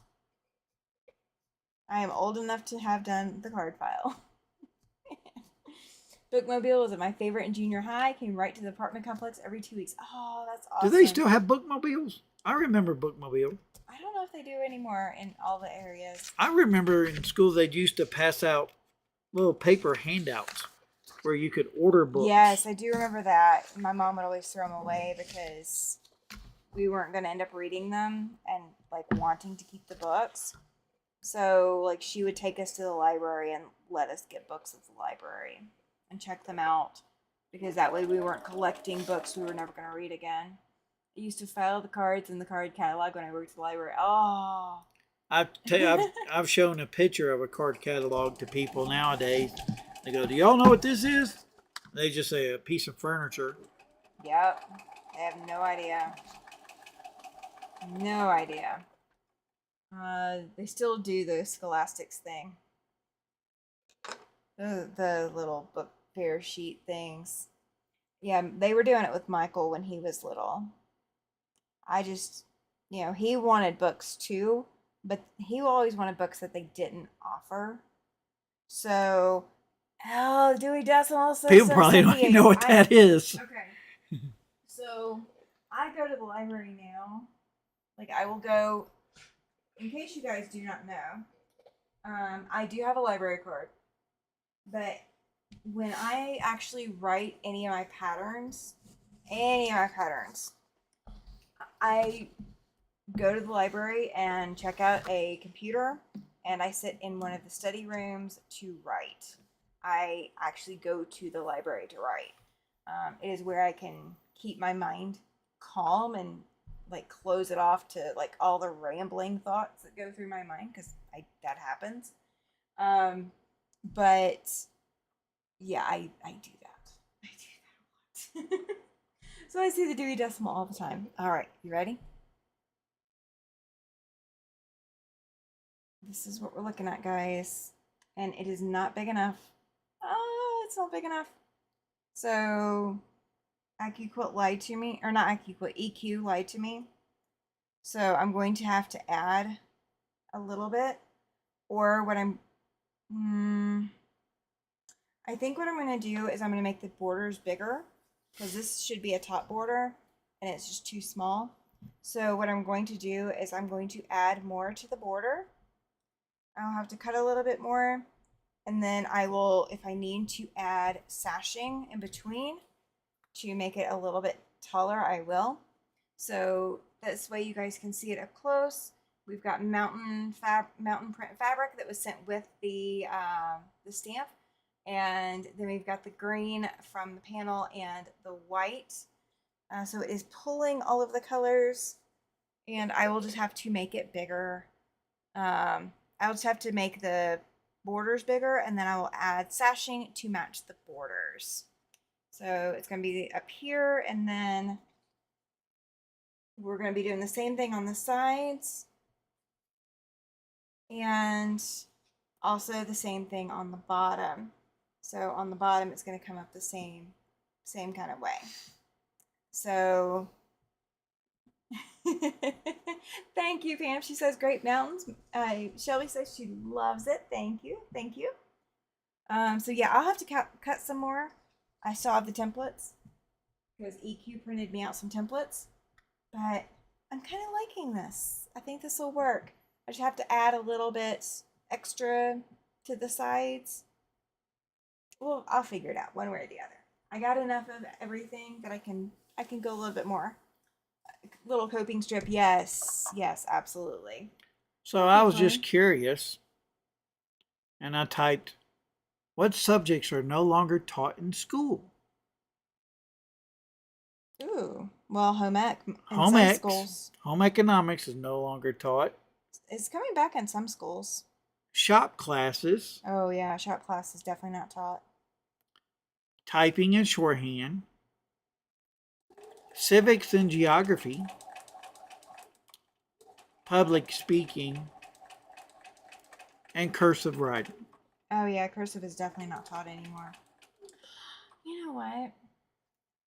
I am old enough to have done the card file. Bookmobile was my favorite in junior high. Came right to the apartment complex every 2 weeks. Oh, that's awesome. do they still have bookmobiles? I remember bookmobile. I don't know if they do anymore in all the areas. I remember in school they used to pass out little paper handouts where you could order books. Yes, I do remember that. My mom would always throw them away because we weren't going to end up reading them and like wanting to keep the books. So like she would take us to the library and let us get books at the library and check them out because that way we weren't collecting books we were never going to read again. I used to file the cards in the card catalog when I worked at the library. Oh. I've shown a picture of a card catalog to people nowadays. They go, "Do y'all know what this is?" They just say a piece of furniture. Yep. I have no idea. No idea. They still do the Scholastics thing. The little book fair sheet things. Yeah, they were doing it with Michael when he was little. I just, he wanted books too, but he always wanted books that they didn't offer. So, Dewey Decimal System. People probably don't even know what that is. Okay. So, I go to the library now. Like, I will go, in case you guys do not know, I do have a library card. But when I actually write any of my patterns, I go to the library and check out a computer, and I sit in one of the study rooms to write. I actually go to the library to write. It is where I can keep my mind calm and like close it off to like all the rambling thoughts that go through my mind because that happens. But yeah, I do that. I do that a lot. So I see the Dewey Decimal all the time. All right, you ready? This is what we're looking at, guys. And it is not big enough. Oh, it's not big enough. So IQ Quilt lied to me, or not IQ Quilt, EQ lied to me. So I'm going to have to add a little bit, or what I think what I'm going to do is I'm going to make the borders bigger because this should be a top border and it's just too small. So what I'm going to do is I'm going to add more to the border. I'll have to cut a little bit more, and then I will, if I need to add sashing in between to make it a little bit taller, I will. So this way you guys can see it up close. We've got mountain print fabric that was sent with the stamp, and then we've got the green from the panel and the white. So it is pulling all of the colors. and I will just have to make it bigger. I'll just have to make the borders bigger, and then I will add sashing to match the borders. So it's going to be up here, and then we're going to be doing the same thing on the sides, and also the same thing on the bottom. So on the bottom, it's going to come up the same kind of way. So thank you, Pam. She says great mountains. Shelly says she loves it. Thank you. Thank you. So yeah, I'll have to cut some more. I still have the templates because EQ printed me out some templates, but I'm kind of liking this. I think this will work. I just have to add a little bit extra to the sides. Well, I'll figure it out one way or the other. I got enough of everything that I can go a little bit more. Little coping strip, yes, yes, absolutely. So I was just curious, and I typed, what subjects are no longer taught in school? Ooh, well, home ec in Home some ex, schools. home economics is no longer taught. It's coming back in some schools. Shop classes, Oh yeah, shop class is definitely not taught. typing and shorthand, civics and geography, public speaking, and cursive writing. Oh yeah, cursive is definitely not taught anymore. You know what?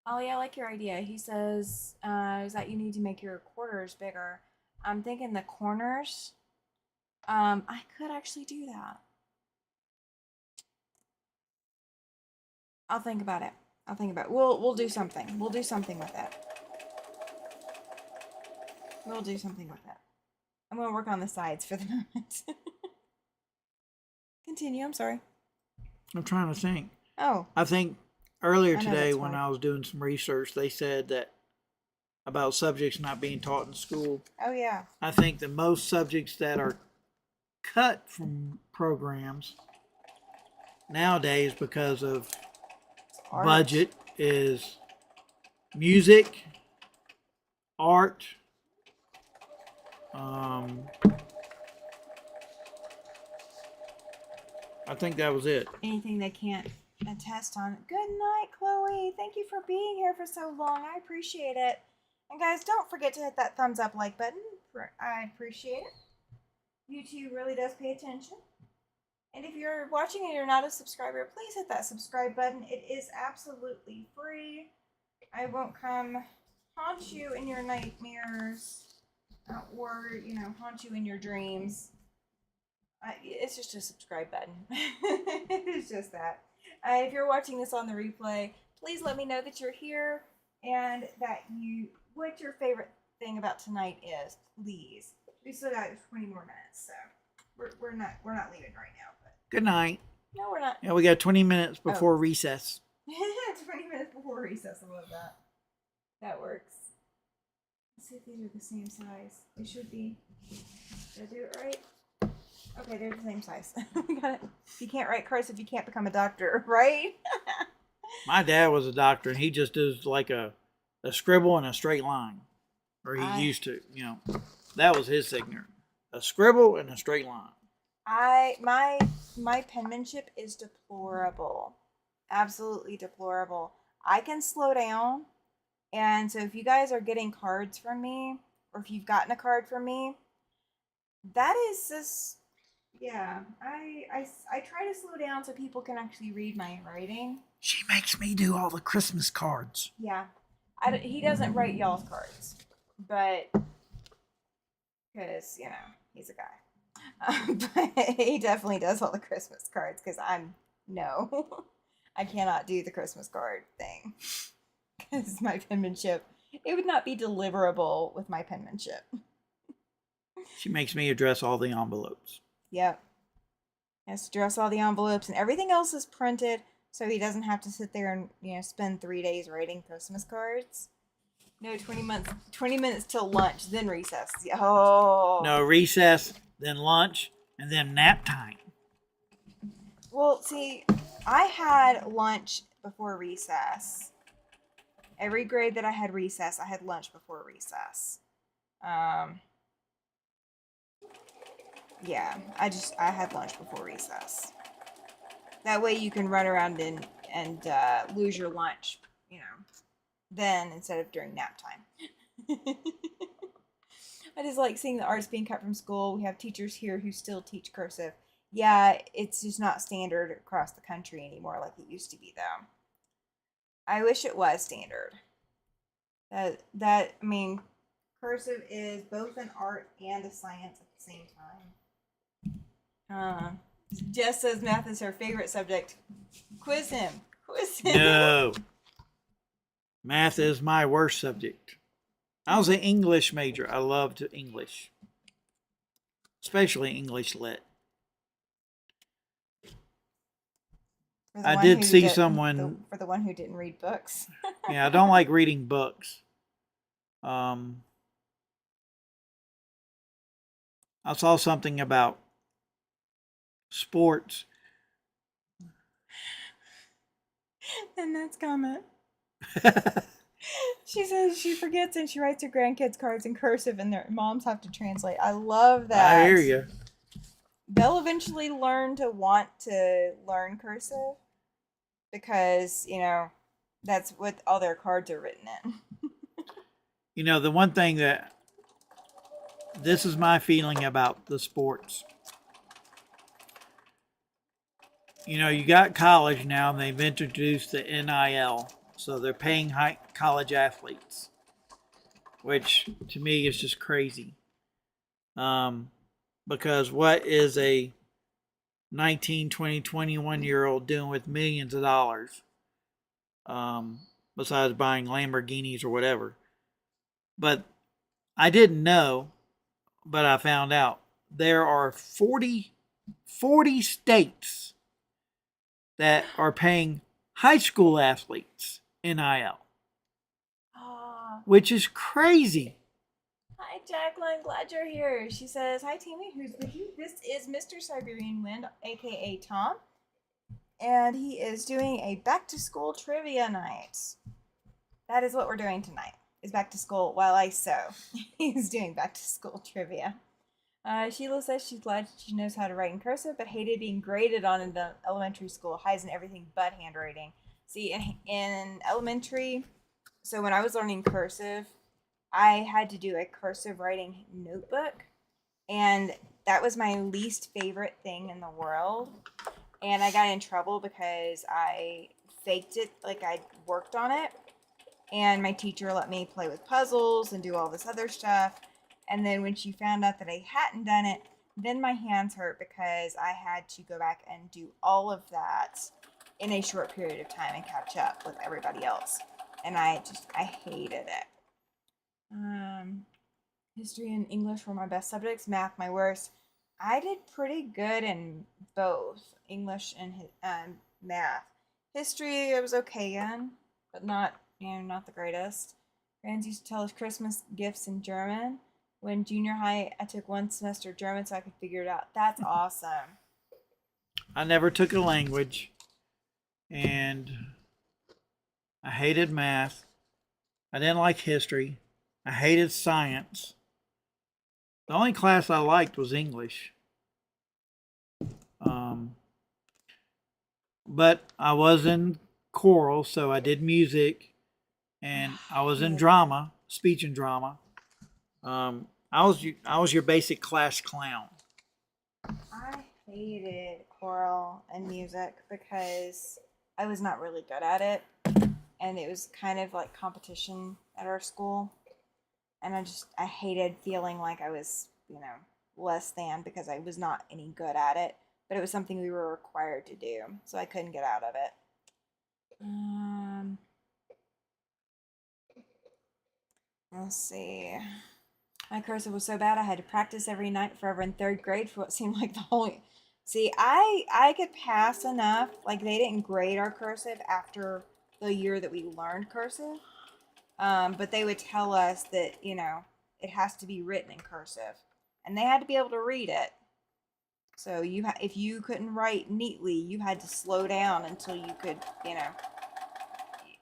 Ollie, I like your idea. He says is that you need to make your quarters bigger. I'm thinking the corners. I could actually do that. I'll think about it. I'll think about it. We'll do something. We'll do something with it. We'll do something with it. I'm gonna work on the sides for the moment. Continue. I'm sorry. I'm trying to think. Oh, I think earlier I know today that's when right. I was doing some research, they said that about subjects not being taught in school. Oh yeah. I think the most subjects that are cut from programs nowadays because of Art. budget is music, art, I think that was it. Anything they can't attest on. Good night, Chloe. Thank you for being here for so long. I appreciate it. And guys, don't forget to hit that thumbs up like button. I appreciate it. YouTube really does pay attention. And if you're watching and you're not a subscriber, please hit that subscribe button. It is absolutely free. I won't come haunt you in your nightmares or, haunt you in your dreams. It's just a subscribe button. It's just that. If you're watching this on the replay, please let me know that you're here and that what your favorite thing about tonight is. Please. We still got 20 more minutes, so we're not leaving right now. But Good night. no, we're not. Yeah, we got 20 minutes before recess. 20 minutes before recess. I love that. That works. Let's see if these are the same size. They should be. Did I do it right? Okay, they're the same size. We got it. You can't write cursive, you can't become a doctor, right? My dad was a doctor, and he just does like a scribble and a straight line, or he used to. That was his signature: a scribble and a straight line. My penmanship is deplorable, absolutely deplorable. I can slow down, and so if you guys are getting cards from me, or if you've gotten a card from me, that is just. Yeah, I try to slow down so people can actually read my writing. She makes me do all the Christmas cards. Yeah, he doesn't write y'all's cards, but because he's a guy. But he definitely does all the Christmas cards because no, I cannot do the Christmas card thing because my penmanship, it would not be deliverable with my penmanship. She makes me address all the envelopes. Yep. He has to dress all the envelopes and everything else is printed so he doesn't have to sit there and spend 3 days writing Christmas cards. No, 20 minutes till lunch, then recess. Oh. No, recess, then lunch, and then nap time. Well, see, I had lunch before recess. Every grade that I had recess, I had lunch before recess. Um, yeah, I had lunch before recess. That way you can run around and lose your lunch, you know, then instead of during nap time. I just like seeing the arts being cut from school. We have teachers here who still teach cursive. Yeah, it's just not standard across the country anymore like it used to be, though. I wish it was standard. I mean, cursive is both an art and a science at the same time. Jess says math is her favorite subject. Quiz him. Quiz him. No, math is my worst subject. I was an English major. I loved English, especially English lit. I did see someone. For the one who didn't read books. Yeah, I don't like reading books. I saw something about sports. And that's comment. She says she forgets and she writes her grandkids cards in cursive and their moms have to translate. I love that. I hear you. They'll eventually learn to want to learn cursive because, you know, that's what all their cards are written in. You know, the one thing that this is my feeling about the sports. You know, you got college now, and they've introduced the NIL, so they're paying high college athletes, which to me is just crazy. Because what is a 19, 20, 21-year-old doing with millions of dollars, besides buying Lamborghinis or whatever? But I didn't know, but I found out there are 40 states that are paying high school athletes NIL, which is crazy. Hi, Jacqueline. Glad you're here. She says, hi, Tammy. Who's with you? This is Mr. Siberian Wind, a.k.a. Tom. And he is doing a back-to-school trivia night. That is what we're doing tonight, is back to school while I sew. He's doing back-to-school trivia. Sheila says she's glad she knows how to write in cursive, but hated being graded on in the elementary school. Highs in everything but handwriting. See, in elementary, so when I was learning cursive, I had to do a cursive writing notebook, and that was my least favorite thing in the world. And I got in trouble because I faked it like I worked on it, and my teacher let me play with puzzles and do all this other stuff. And then when she found out that I hadn't done it, then my hands hurt because I had to go back and do all of that in a short period of time and catch up with everybody else. And I hated it. History and English were my best subjects. Math, my worst. I did pretty good in both English and math. History, I was okay in, but not the greatest. Grands used to tell us Christmas gifts in German. When junior high, I took one semester German so I could figure it out. That's awesome. I never took a language, and I hated math. I didn't like history. I hated science. The only class I liked was English. But I was in choral, so I did music, and I was in drama, speech and drama. I was your basic class clown. I hated choral and music because I was not really good at it, and it was kind of like competition at our school, and I hated feeling like I was less than because I was not any good at it, but it was something we were required to do, so I couldn't get out of it. Let's see. My cursive was so bad I had to practice every night forever in third grade for what seemed like the whole. See, I could pass enough. Like they didn't grade our cursive after the year that we learned cursive, but they would tell us that it has to be written in cursive, and they had to be able to read it. So if you couldn't write neatly, you had to slow down until you could, I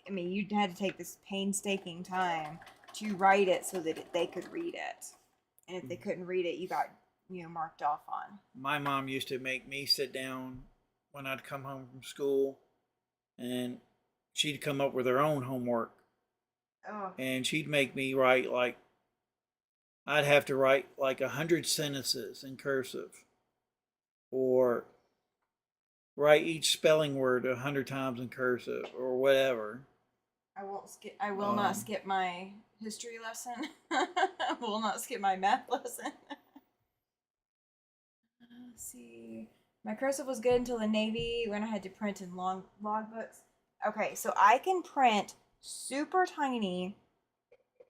mean, you had to take this painstaking time to write it so that they could read it. And if they couldn't read it, you got, marked off on. My mom used to make me sit down when I'd come home from school, and she'd come up with her own homework. Oh. And she'd make me write like, I'd have to write like 100 sentences in cursive, or write each spelling word 100 times in cursive, or whatever. I will not skip my history lesson. I will not skip my math lesson. Let's see. My cursive was good until the Navy when I had to print in long logbooks. Okay, so I can print super tiny,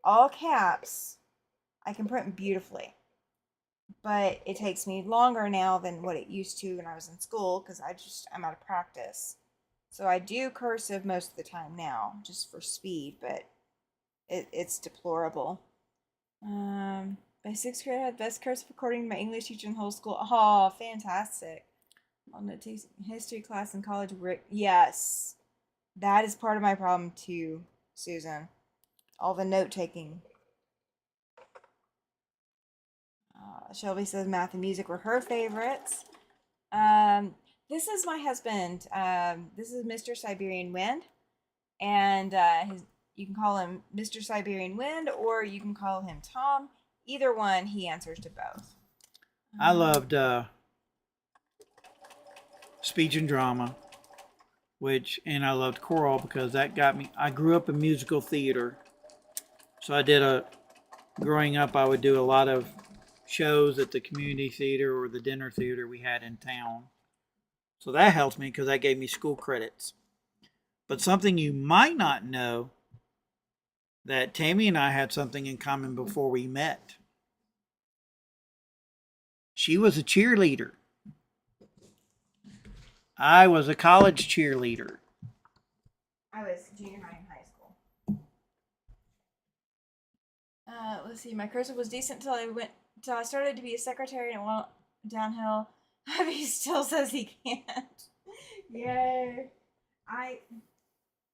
all caps. I can print beautifully. But it takes me longer now than what it used to when I was in school because I'm out of practice. So I do cursive most of the time now, just for speed, but it's deplorable. By sixth grade, I had best cursive according to my English teacher in the whole school. Oh, fantastic! On the history class in college, yes, that is part of my problem too, Susan. All the note taking. Shelby says math and music were her favorites. This is my husband. This is Mr. Siberian Wind, and you can call him Mr. Siberian Wind, or you can call him Tom. Either one, he answers to both. I loved speech and drama, and I loved choral because that got me. I grew up in musical theater, so growing up, I would do a lot of shows at the community theater or the dinner theater we had in town. So that helped me because that gave me school credits. But something you might not know, that Tammy and I had something in common before we met. She was a cheerleader. I was a college cheerleader. I was junior high and high school. Let's see. My cursive was decent until I started to be a secretary and went downhill. He still says he can't. Yay!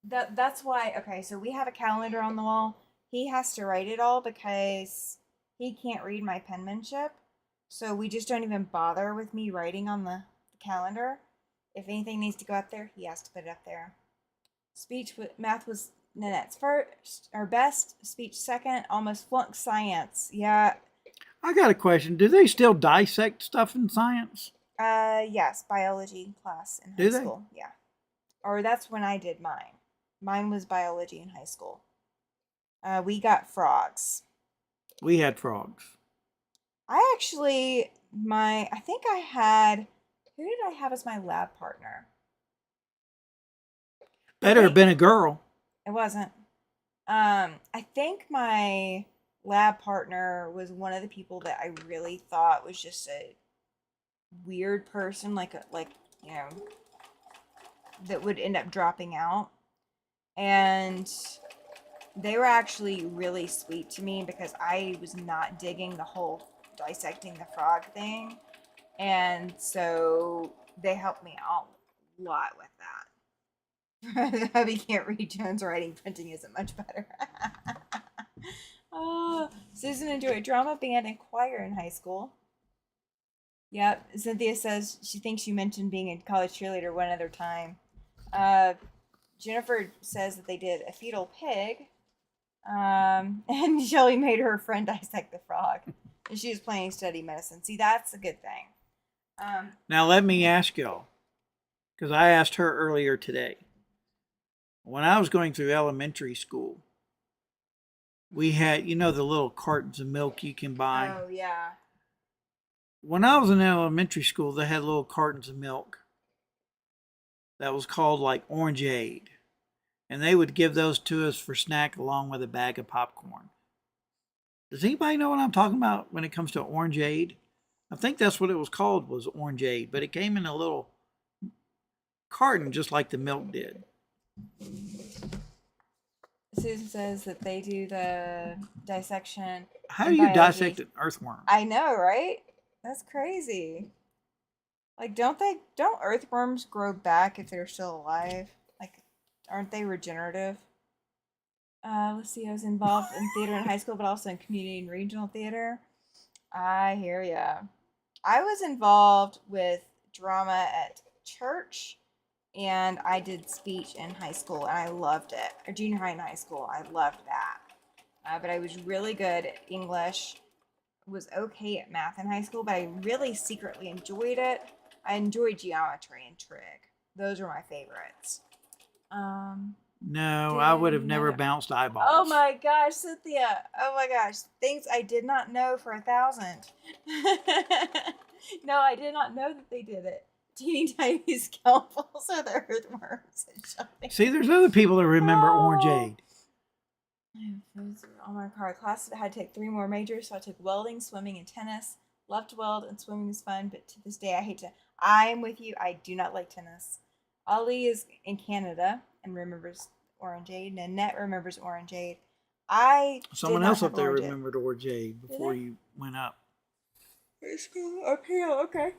That's why. Okay, so we have a calendar on the wall. He has to write it all because he can't read my penmanship. So we just don't even bother with me writing on the calendar. If anything needs to go up there, he has to put it up there. Math was Nanette's first, or best. Speech second. Almost flunked science. Yeah. I got a question. Do they still dissect stuff in science? Yes, biology class in high school. Yeah. Or that's when I did mine. Mine was biology in high school. We got frogs. We had frogs. I think I had, who did I have as my lab partner? Better have been a girl. It wasn't. I think my lab partner was one of the people that I really thought was just a weird person, that would end up dropping out. And they were actually really sweet to me because I was not digging the whole dissecting the frog thing. And so they helped me out a lot with that. Hubby can't read Joan's writing. Printing isn't much better. Oh, Susan enjoyed drama, band, and choir in high school. Yep. Cynthia says she thinks you mentioned being a college cheerleader one other time. Jennifer says that they did a fetal pig. And Shelly made her friend dissect the frog. And she was planning to study medicine. See, that's a good thing. Now let me ask y'all, because I asked her earlier today. When I was going through elementary school, we had, the little cartons of milk you can buy. Oh, yeah. When I was in elementary school, they had little cartons of milk that was called like Orangeade. And they would give those to us for snack along with a bag of popcorn. Does anybody know what I'm talking about when it comes to Orangeade? I think that's what it was called, was Orangeade, but it came in a little carton just like the milk did. Susan says that they do the dissection. How do you dissect an earthworm? I know, right? That's crazy. Like, don't earthworms grow back if they're still alive? Like, aren't they regenerative? Let's see, I was involved in theater in high school, but also in community and regional theater. I hear ya. I was involved with drama at church, and I did speech in high school, and I loved it. Or junior high and high school, I loved that. But I was really good at English, was okay at math in high school, but I really secretly enjoyed it. I enjoyed geometry and trig. Those were my favorites. Um, No, I would did have never no. bounced Oh eyeballs. my gosh, Cynthia. Oh my gosh. Things I did not know for 1,000. No, I did not know that they did it. Teeny tiny scalpels are the earthworms and shoving. See, there's other people that remember Oh. Orangeade. On my card class, I had to take 3 more majors, so I took welding, swimming, and tennis. Loved to weld, and swimming is fun, but to this day, I hate to. I'm with you. I do not like tennis. Ollie is in Canada and remembers Orangeade. Nanette remembers Orangeade. I did Someone not else have up there Orangeade. remembered Orangeade Did before they? you went up. Okay, okay.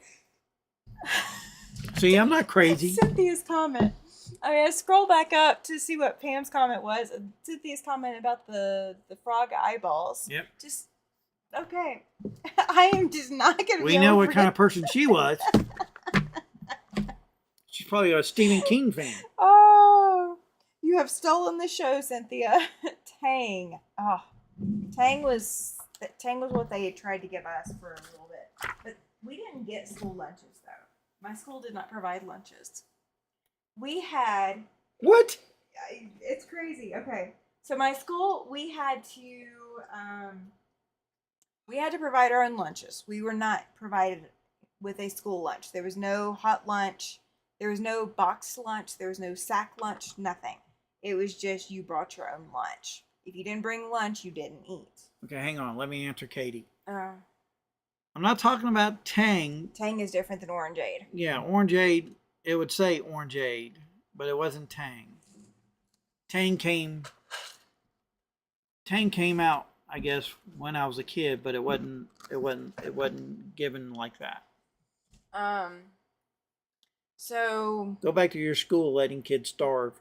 See, I'm not crazy. Cynthia's comment. I mean, I scroll back up to see what Pam's comment was. Cynthia's comment about the frog eyeballs. Yep. Just okay. I am just not gonna We be know able to what forget. kind of person she was. She's probably a Stephen King fan. Oh, you have stolen the show, Cynthia. Tang. Oh, Tang was what they had tried to give us for a little bit, but we didn't get school lunches though. My school did not provide lunches. We had. What? It's crazy. Okay, so my school we had to provide our own lunches. We were not provided with a school lunch. There was no hot lunch. There was no boxed lunch. There was no sack lunch. Nothing. It was just you brought your own lunch. If you didn't bring lunch, you didn't eat. Okay, hang on. Let me answer Katie. Uh, I'm not talking about Tang. Tang is different than Orangeade. Yeah, Orangeade. It would say Orangeade, but it wasn't Tang. Tang came. Tang came out, I guess, when I was a kid, but it wasn't. It wasn't given like that. Um. So. Go back to your school letting kids starve.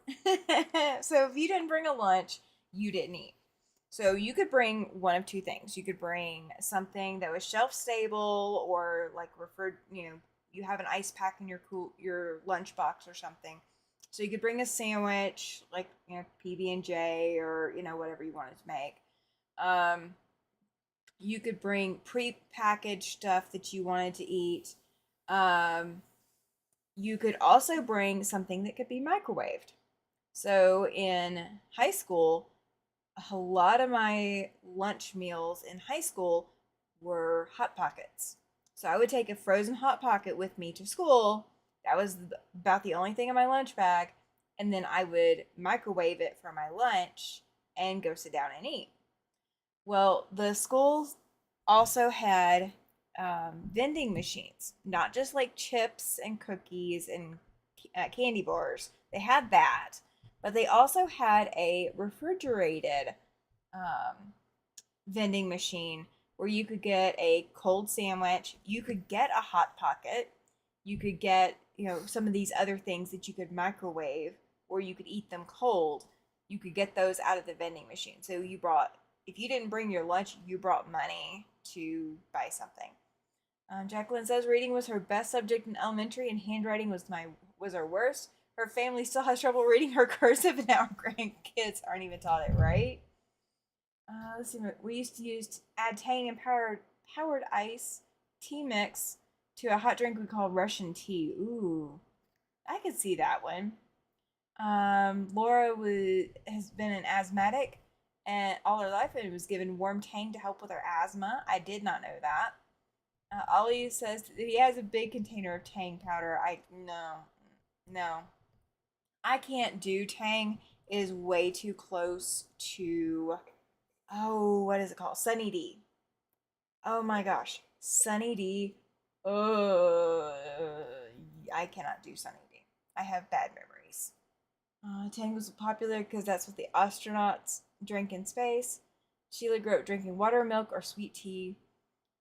So if you didn't bring a lunch, you didn't eat. So you could bring one of two things. You could bring something that was shelf stable or like referred, you have an ice pack in your lunch box or something. So you could bring a sandwich, like PB and J or whatever you wanted to make. Um, you could bring pre-packaged stuff that you wanted to eat. Um, you could also bring something that could be microwaved. So in high school, a lot of my lunch meals in high school were Hot Pockets. So I would take a frozen Hot Pocket with me to school. That was about the only thing in my lunch bag. And then I would microwave it for my lunch and go sit down and eat. Well, the schools also had vending machines, not just like chips and cookies and candy bars. They had that, but they also had a refrigerated um, vending machine where you could get a cold sandwich, you could get a hot pocket, you could get some of these other things that you could microwave or you could eat them cold. You could get those out of the vending machine. So if you didn't bring your lunch, you brought money to buy something. Jacqueline says reading was her best subject in elementary, and handwriting was her worst. Her family still has trouble reading her cursive, and now our grandkids aren't even taught it right. Let's see. We used to add tang and powered ice tea mix to a hot drink we call Russian tea. Ooh, I could see that one. Laura has been an asthmatic and all her life and was given warm tang to help with her asthma. I did not know that. Ollie says he has a big container of tang powder. No, I can't do tang. It is way too close to what is it called? Sunny D. Oh my gosh, Sunny D. Uh, I cannot do Sunny D. I have bad memories. Tang was popular because that's what the astronauts drink in space. Sheila grew up drinking water, milk, or sweet tea.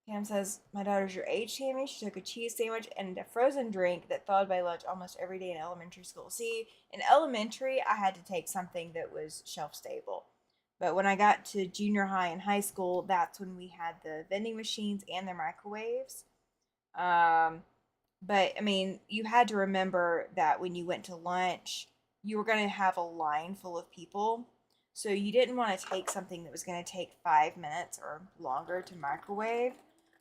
Pam says, my daughter's your age, Tammy. She took a cheese sandwich and a frozen drink that thawed by lunch almost every day in elementary school. See, in elementary, I had to take something that was shelf stable. But when I got to junior high and high school, that's when we had the vending machines and the microwaves. Um, but I mean, you had to remember that when you went to lunch, you were going to have a line full of people. So you didn't want to take something that was going to take 5 minutes or longer to microwave,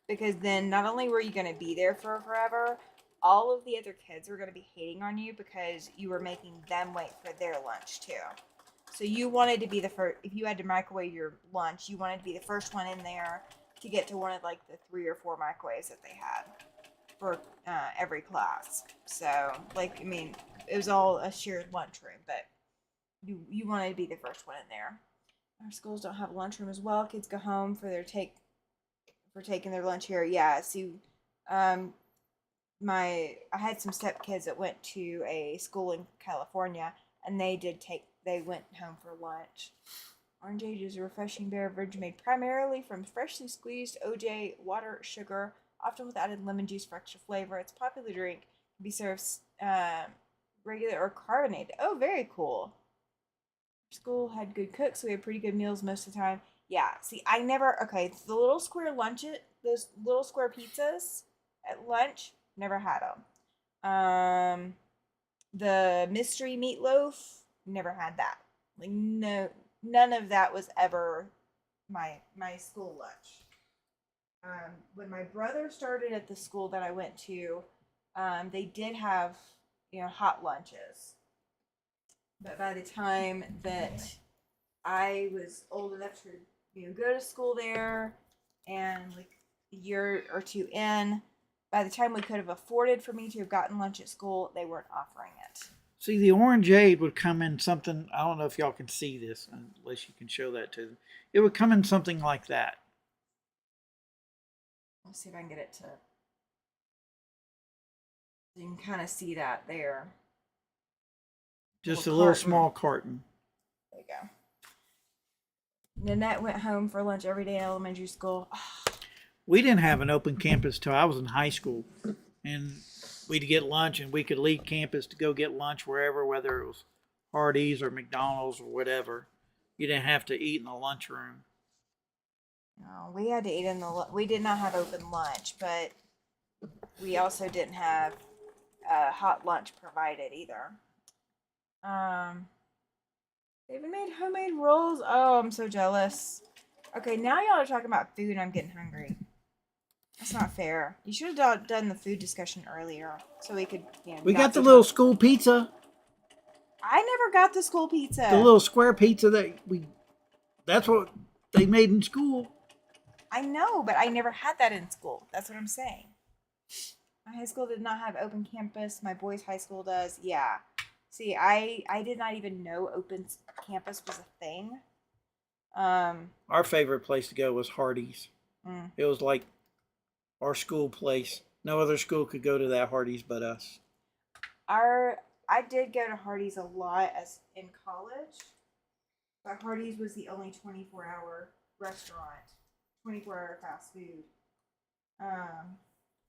because then not only were you going to be there for forever, all of the other kids were going to be hating on you because you were making them wait for their lunch too. So you wanted to be the first. If you had to microwave your lunch, you wanted to be the first one in there to get to one of like the 3 or 4 microwaves that they had for every class. So, like, I mean, it was all a shared lunchroom, but you wanted to be the first one in there. Our schools don't have a lunchroom as well. Kids go home for taking their lunch here. Yeah, see, um, I had some step kids that went to a school in California, and they went home for lunch. Orangeade is a refreshing beverage made primarily from freshly squeezed OJ, water, sugar, often with added lemon juice for extra flavor. It's a popular drink. Can be served regular or carbonated. Oh, very cool. School had good cooks, so we had pretty good meals most of the time. Yeah, see, I never, okay, the little square lunches, those little square pizzas at lunch, never had them. The mystery meatloaf, never had that. Like, no, none of that was ever my school lunch. When my brother started at the school that I went to, they did have, hot lunches. But by the time that I was old enough to, go to school there, and like a year or two in, by the time we could have afforded for me to have gotten lunch at school, they weren't offering it. See, the orangeade would come in something. I don't know if y'all can see this, unless you can show that to them. It would come in something like that. Let's see if I can get it to. You can kind of see that there. Just a little small carton. There you go. Nanette went home for lunch every day in elementary school. We didn't have an open campus till I was in high school, and we'd get lunch, and we could leave campus to go get lunch wherever, whether it was Hardee's or McDonald's or whatever. You didn't have to eat in the lunchroom. No, we had to eat in the. We did not have open lunch, but we also didn't have hot lunch provided either. They even made homemade rolls. Oh, I'm so jealous. Okay, now y'all are talking about food and I'm getting hungry. That's not fair. You should have done the food discussion earlier so we could, We got the little school pizza. I never got the school pizza. The little square pizza that's what they made in school. I know, but I never had that in school. That's what I'm saying. My high school did not have open campus. My boys' high school does. Yeah. See, I did not even know open campus was a thing. Our favorite place to go was Hardee's. Mm. It was like our school place. No other school could go to that Hardee's but us. I did go to Hardee's a lot as in college, but Hardee's was the only 24-hour restaurant, 24-hour fast food.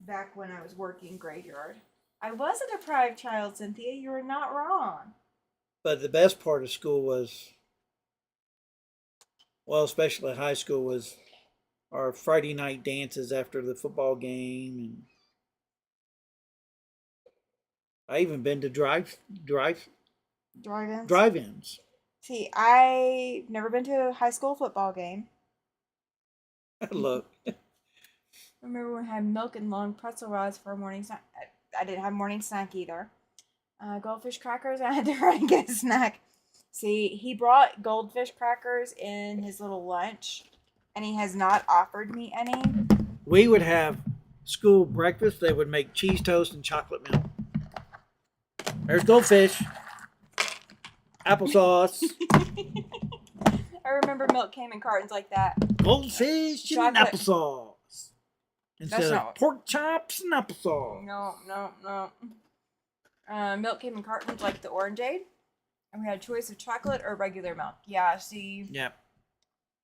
Back when I was working graveyard. I was a deprived child, Cynthia. You were not wrong. But the best part of school was, well, especially high school, was our Friday night dances after the football game, and I even been to drive-ins. See, I've never been to a high school football game. Look. I remember when we had milk and long pretzel rods for a morning snack. I didn't have morning snack either. Goldfish crackers. I had to run and get a snack. See, he brought goldfish crackers in his little lunch, and he has not offered me any. We would have school breakfast. They would make cheese toast and chocolate milk. There's goldfish. Applesauce. I remember milk came in cartons like that. Goldfish and applesauce. Instead of pork chops and applesauce. No. Milk came in cartons like the orangeade. And we had a choice of chocolate or regular milk. Yeah, see. Yep.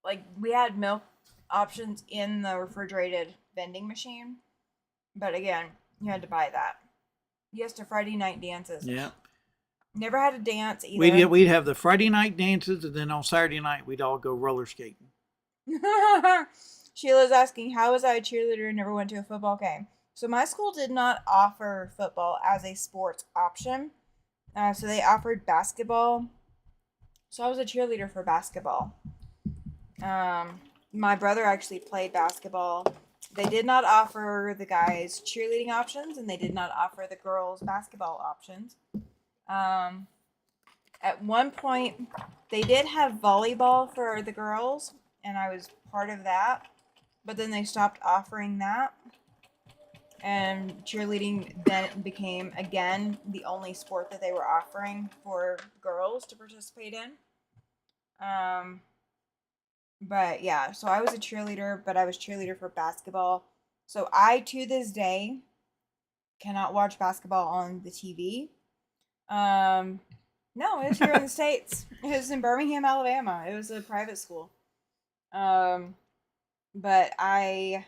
Like, we had milk options in the refrigerated vending machine. But again, you had to buy that. Yes to Friday night dances. Yeah. Never had a dance either. We'd have the Friday night dances, and then on Saturday night we'd all go roller skating. Sheila's asking, how was I a cheerleader and never went to a football game? So my school did not offer football as a sports option. So they offered basketball. So I was a cheerleader for basketball. My brother actually played basketball. They did not offer the guys cheerleading options, and they did not offer the girls basketball options. At one point, they did have volleyball for the girls, and I was part of that. But then they stopped offering that. And cheerleading then became, again, the only sport that they were offering for girls to participate in. But yeah, so I was a cheerleader, but I was cheerleader for basketball. So I, to this day, cannot watch basketball on the TV. No, it was here in the States. It was in Birmingham, Alabama. It was a private school. But I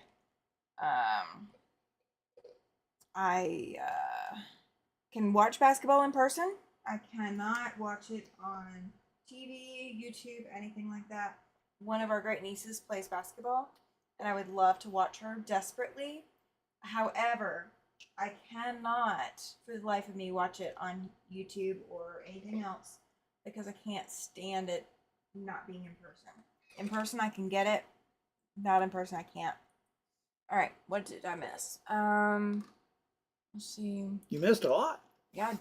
can watch basketball in person. I cannot watch it on TV, YouTube, anything like that. One of our great nieces plays basketball, and I would love to watch her desperately. However, I cannot, for the life of me, watch it on YouTube or anything else because I can't stand it not being in person. In person, I can get it. Not in person, I can't. All right, what did I miss? Let's see. You missed a lot. Yeah, I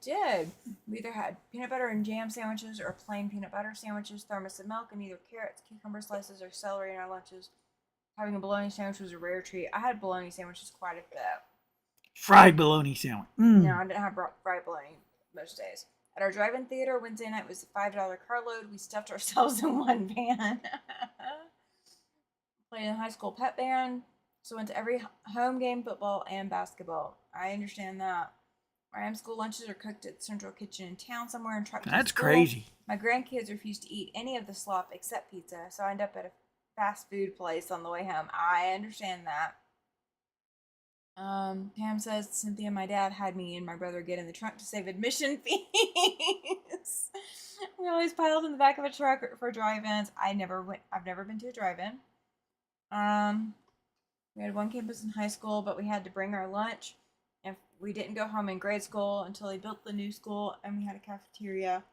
did. We either had peanut butter and jam sandwiches or plain peanut butter sandwiches, thermos of milk, and either carrots, cucumber slices, or celery in our lunches. Having a bologna sandwich was a rare treat. I had bologna sandwiches quite a bit. Fried bologna sandwich. No, I didn't have fried bologna most days. At our drive-in theater, Wednesday night was a $5 carload. We stuffed ourselves in one van. Played in the high school pep band. So went to every home game, football, and basketball. I understand that. Our school lunches are cooked at the central kitchen in town somewhere and trucked to That's school. crazy. My grandkids refuse to eat any of the slop except pizza, so I end up at a fast food place on the way home. I understand that. Pam says Cynthia and my dad had me and my brother get in the trunk to save admission fees. We always piled in the back of a truck for drive-ins. I've never been to a drive-in. We had one campus in high school, but we had to bring our lunch. And we didn't go home in grade school until they built the new school, and we had a cafeteria.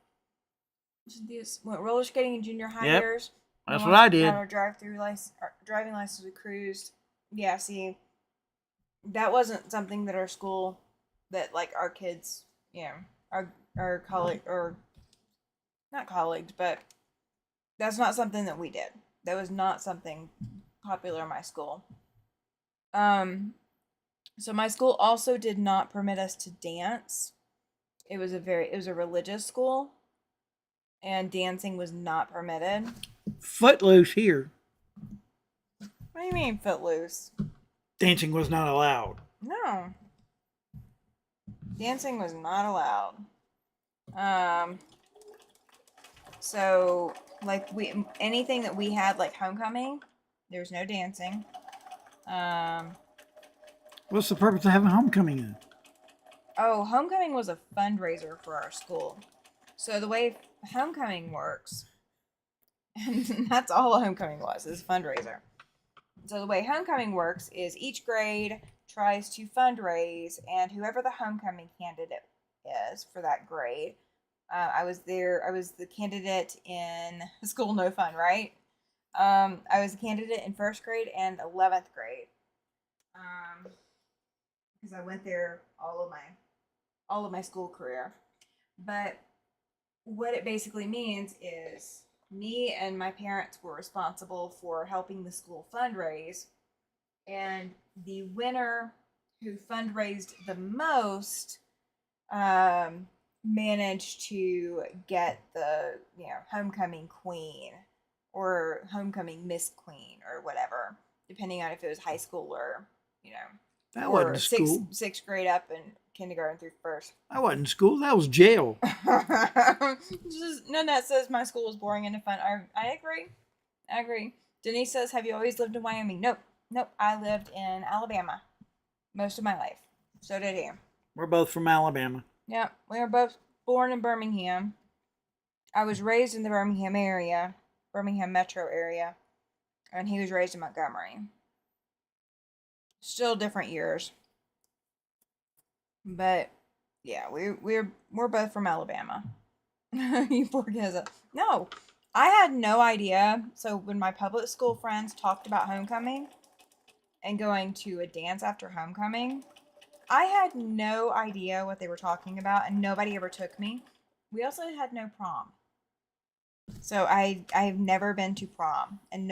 Went roller skating in junior high years. That's what I did. Our driving license, we cruised. Yeah, see, that wasn't something that our school, that like our kids, our college, or not college, but that's not something that we did. That was not something popular in my school. So my school also did not permit us to dance. It was a religious school, and dancing was not permitted. Footloose here. What do you mean footloose? Dancing was not allowed. No. Dancing was not allowed. So like anything that we had like homecoming, there was no dancing. What's the purpose of having homecoming then? Oh, homecoming was a fundraiser for our school. So the way homecoming works, and that's all homecoming was, is a fundraiser. So the way homecoming works is each grade tries to fundraise, and whoever the homecoming candidate is for that grade, I was the candidate in School No Fun, right? I was the candidate in 1st grade and 11th grade. Because I went there all of my school career. But what it basically means is me and my parents were responsible for helping the school fundraise, and the winner who fundraised the most managed to get the homecoming queen or homecoming Miss Queen or whatever, depending on if it was high school or that wasn't school. 6th grade up and kindergarten through 1st. That wasn't school. That was jail. None that says my school was boring and fun. I agree. Denise says, have you always lived in Wyoming? Nope. I lived in Alabama most of my life. So did he. We're both from Alabama. Yeah, we are both born in Birmingham. I was raised in the Birmingham area, Birmingham metro area, and he was raised in Montgomery. Still different years, but yeah, we're both from Alabama. You poor kids. No, I had no idea. So when my public school friends talked about homecoming and going to a dance after homecoming, I had no idea what they were talking about, and nobody ever took me. We also had no prom. So I've never been to prom, and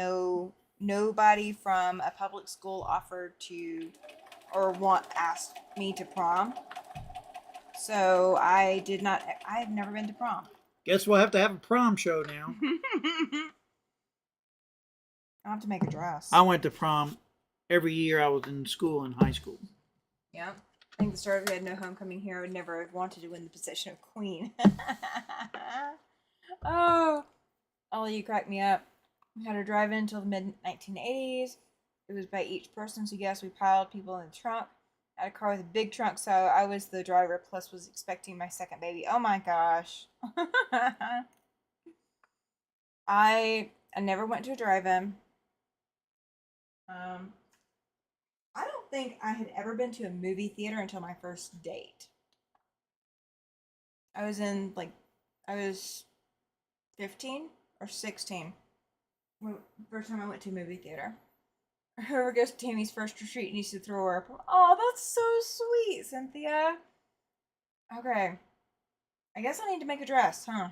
nobody from a public school offered to or want asked me to prom. So I did not. I have never been to prom. Guess we'll have to have a prom show now. I have to make a dress. I went to prom every year I was in school in high school. Yeah. I think the start of we had no homecoming here, I would never have wanted to win the position of queen. Oh, you cracked me up. We had her drive in until the mid 1980s. It was by each person, so yes, we piled people in the trunk. I had a car with a big trunk, so I was the driver, plus was expecting my second baby. Oh my gosh. I never went to a drive-in. I don't think I had ever been to a movie theater until my first date. I was 15 or 16. First time I went to a movie theater. Whoever goes to Tammy's first retreat needs to throw her up. Oh, that's so sweet, Cynthia. Okay. I guess I need to make a dress, huh?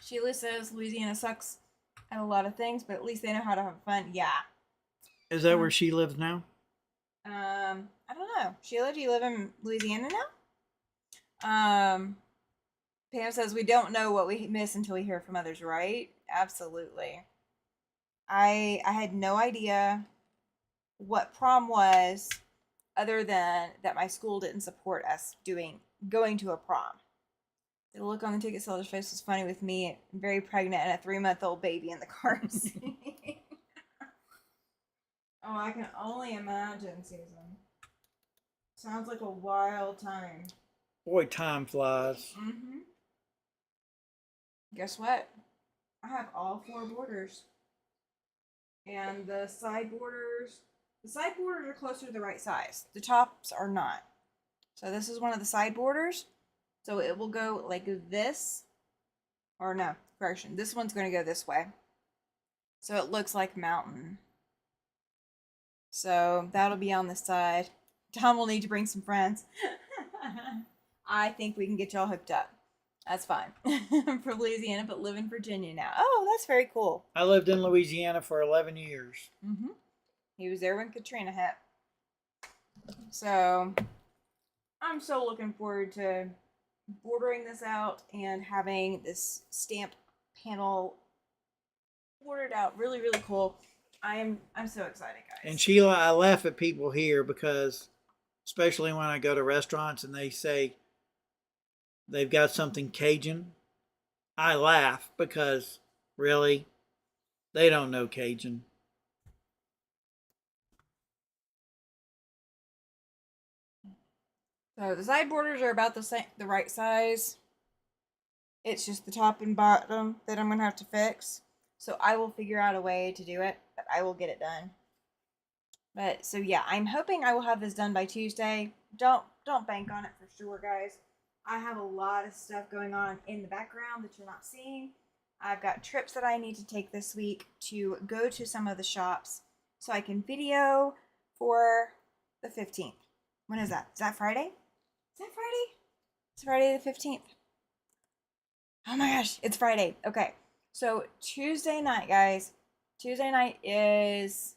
Sheila says Louisiana sucks at a lot of things, but at least they know how to have fun. Yeah. Is that where she lives now? I don't know. Sheila, do you live in Louisiana now? Pam says we don't know what we miss until we hear from others, right? Absolutely. I had no idea what prom was other than that my school didn't support us going to a prom. The look on the ticket seller's face was funny with me, very pregnant and a 3-month-old baby in the car seat. Oh, I can only imagine, Susan. Sounds like a wild time. Boy, time flies. Mm-hmm. Guess what? I have all 4 borders. And the side borders are closer to the right size. The tops are not. So this is one of the side borders. So it will go like this. Or no, correction. This one's going to go this way. So it looks like mountain. So that'll be on the side. Tom will need to bring some friends. I think we can get y'all hooked up. That's fine. I'm from Louisiana, but live in Virginia now. Oh, that's very cool. I lived in Louisiana for 11 years. Mm-hmm. He was there when Katrina hit. So I'm so looking forward to bordering this out and having this stamp panel bordered out. Really, really cool. I'm so excited, guys. And Sheila, I laugh at people here because, especially when I go to restaurants and they say they've got something Cajun, I laugh because, really, they don't know Cajun. So the side borders are about the right size. It's just the top and bottom that I'm gonna have to fix. So I will figure out a way to do it, but I will get it done. But so yeah, I'm hoping I will have this done by Tuesday. Don't bank on it for sure, guys. I have a lot of stuff going on in the background that you're not seeing. I've got trips that I need to take this week to go to some of the shops so I can video for the 15th. When is that? Is that Friday? Is that Friday? It's Friday the 15th. Oh my gosh, it's Friday. Okay. So Tuesday night, guys. Tuesday night is...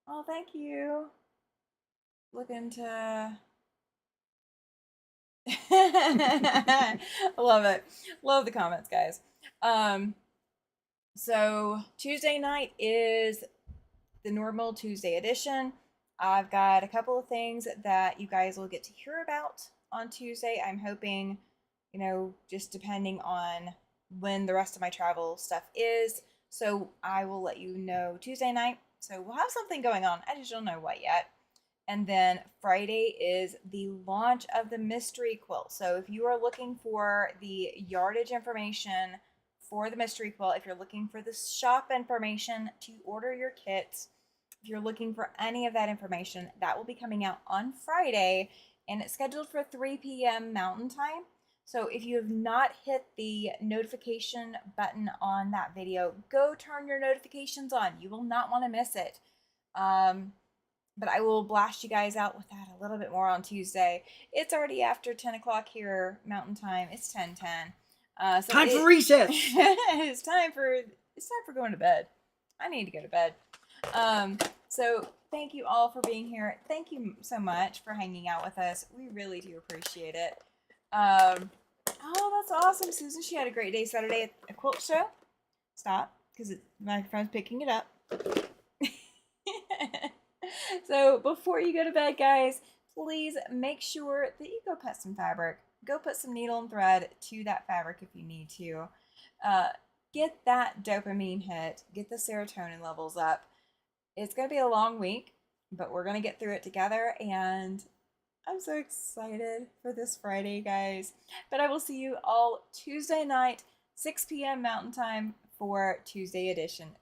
Oh, thank you. Looking to... I love it. Love the comments, guys. So Tuesday night is the normal Tuesday edition. I've got a couple of things that you guys will get to hear about on Tuesday. I'm hoping, just depending on when the rest of my travel stuff is. So I will let you know Tuesday night. So we'll have something going on. I just don't know what yet. And then Friday is the launch of the mystery quilt. So if you are looking for the yardage information for the mystery quilt, if you're looking for the shop information to order your kits, if you're looking for any of that information, that will be coming out on Friday, and it's scheduled for 3 p.m. Mountain Time. So if you have not hit the notification button on that video, go turn your notifications on. You will not want to miss it. But I will blast you guys out with that a little bit more on Tuesday. It's already after 10 o'clock here, Mountain Time. It's 10:10. Time for recess. it's time for going to bed. I need to go to bed. So thank you all for being here. Thank you so much for hanging out with us. We really do appreciate it. Oh, that's awesome, Susan. She had a great day Saturday at a quilt show. Stop, because my microphone's picking it up. So before you go to bed, guys, please make sure that you go put some fabric. Go put some needle and thread to that fabric if you need to. Get that dopamine hit. Get the serotonin levels up. It's going to be a long week, but we're going to get through it together, and I'm so excited for this Friday, guys. But I will see you all Tuesday night, 6 p.m. Mountain Time for Tuesday edition.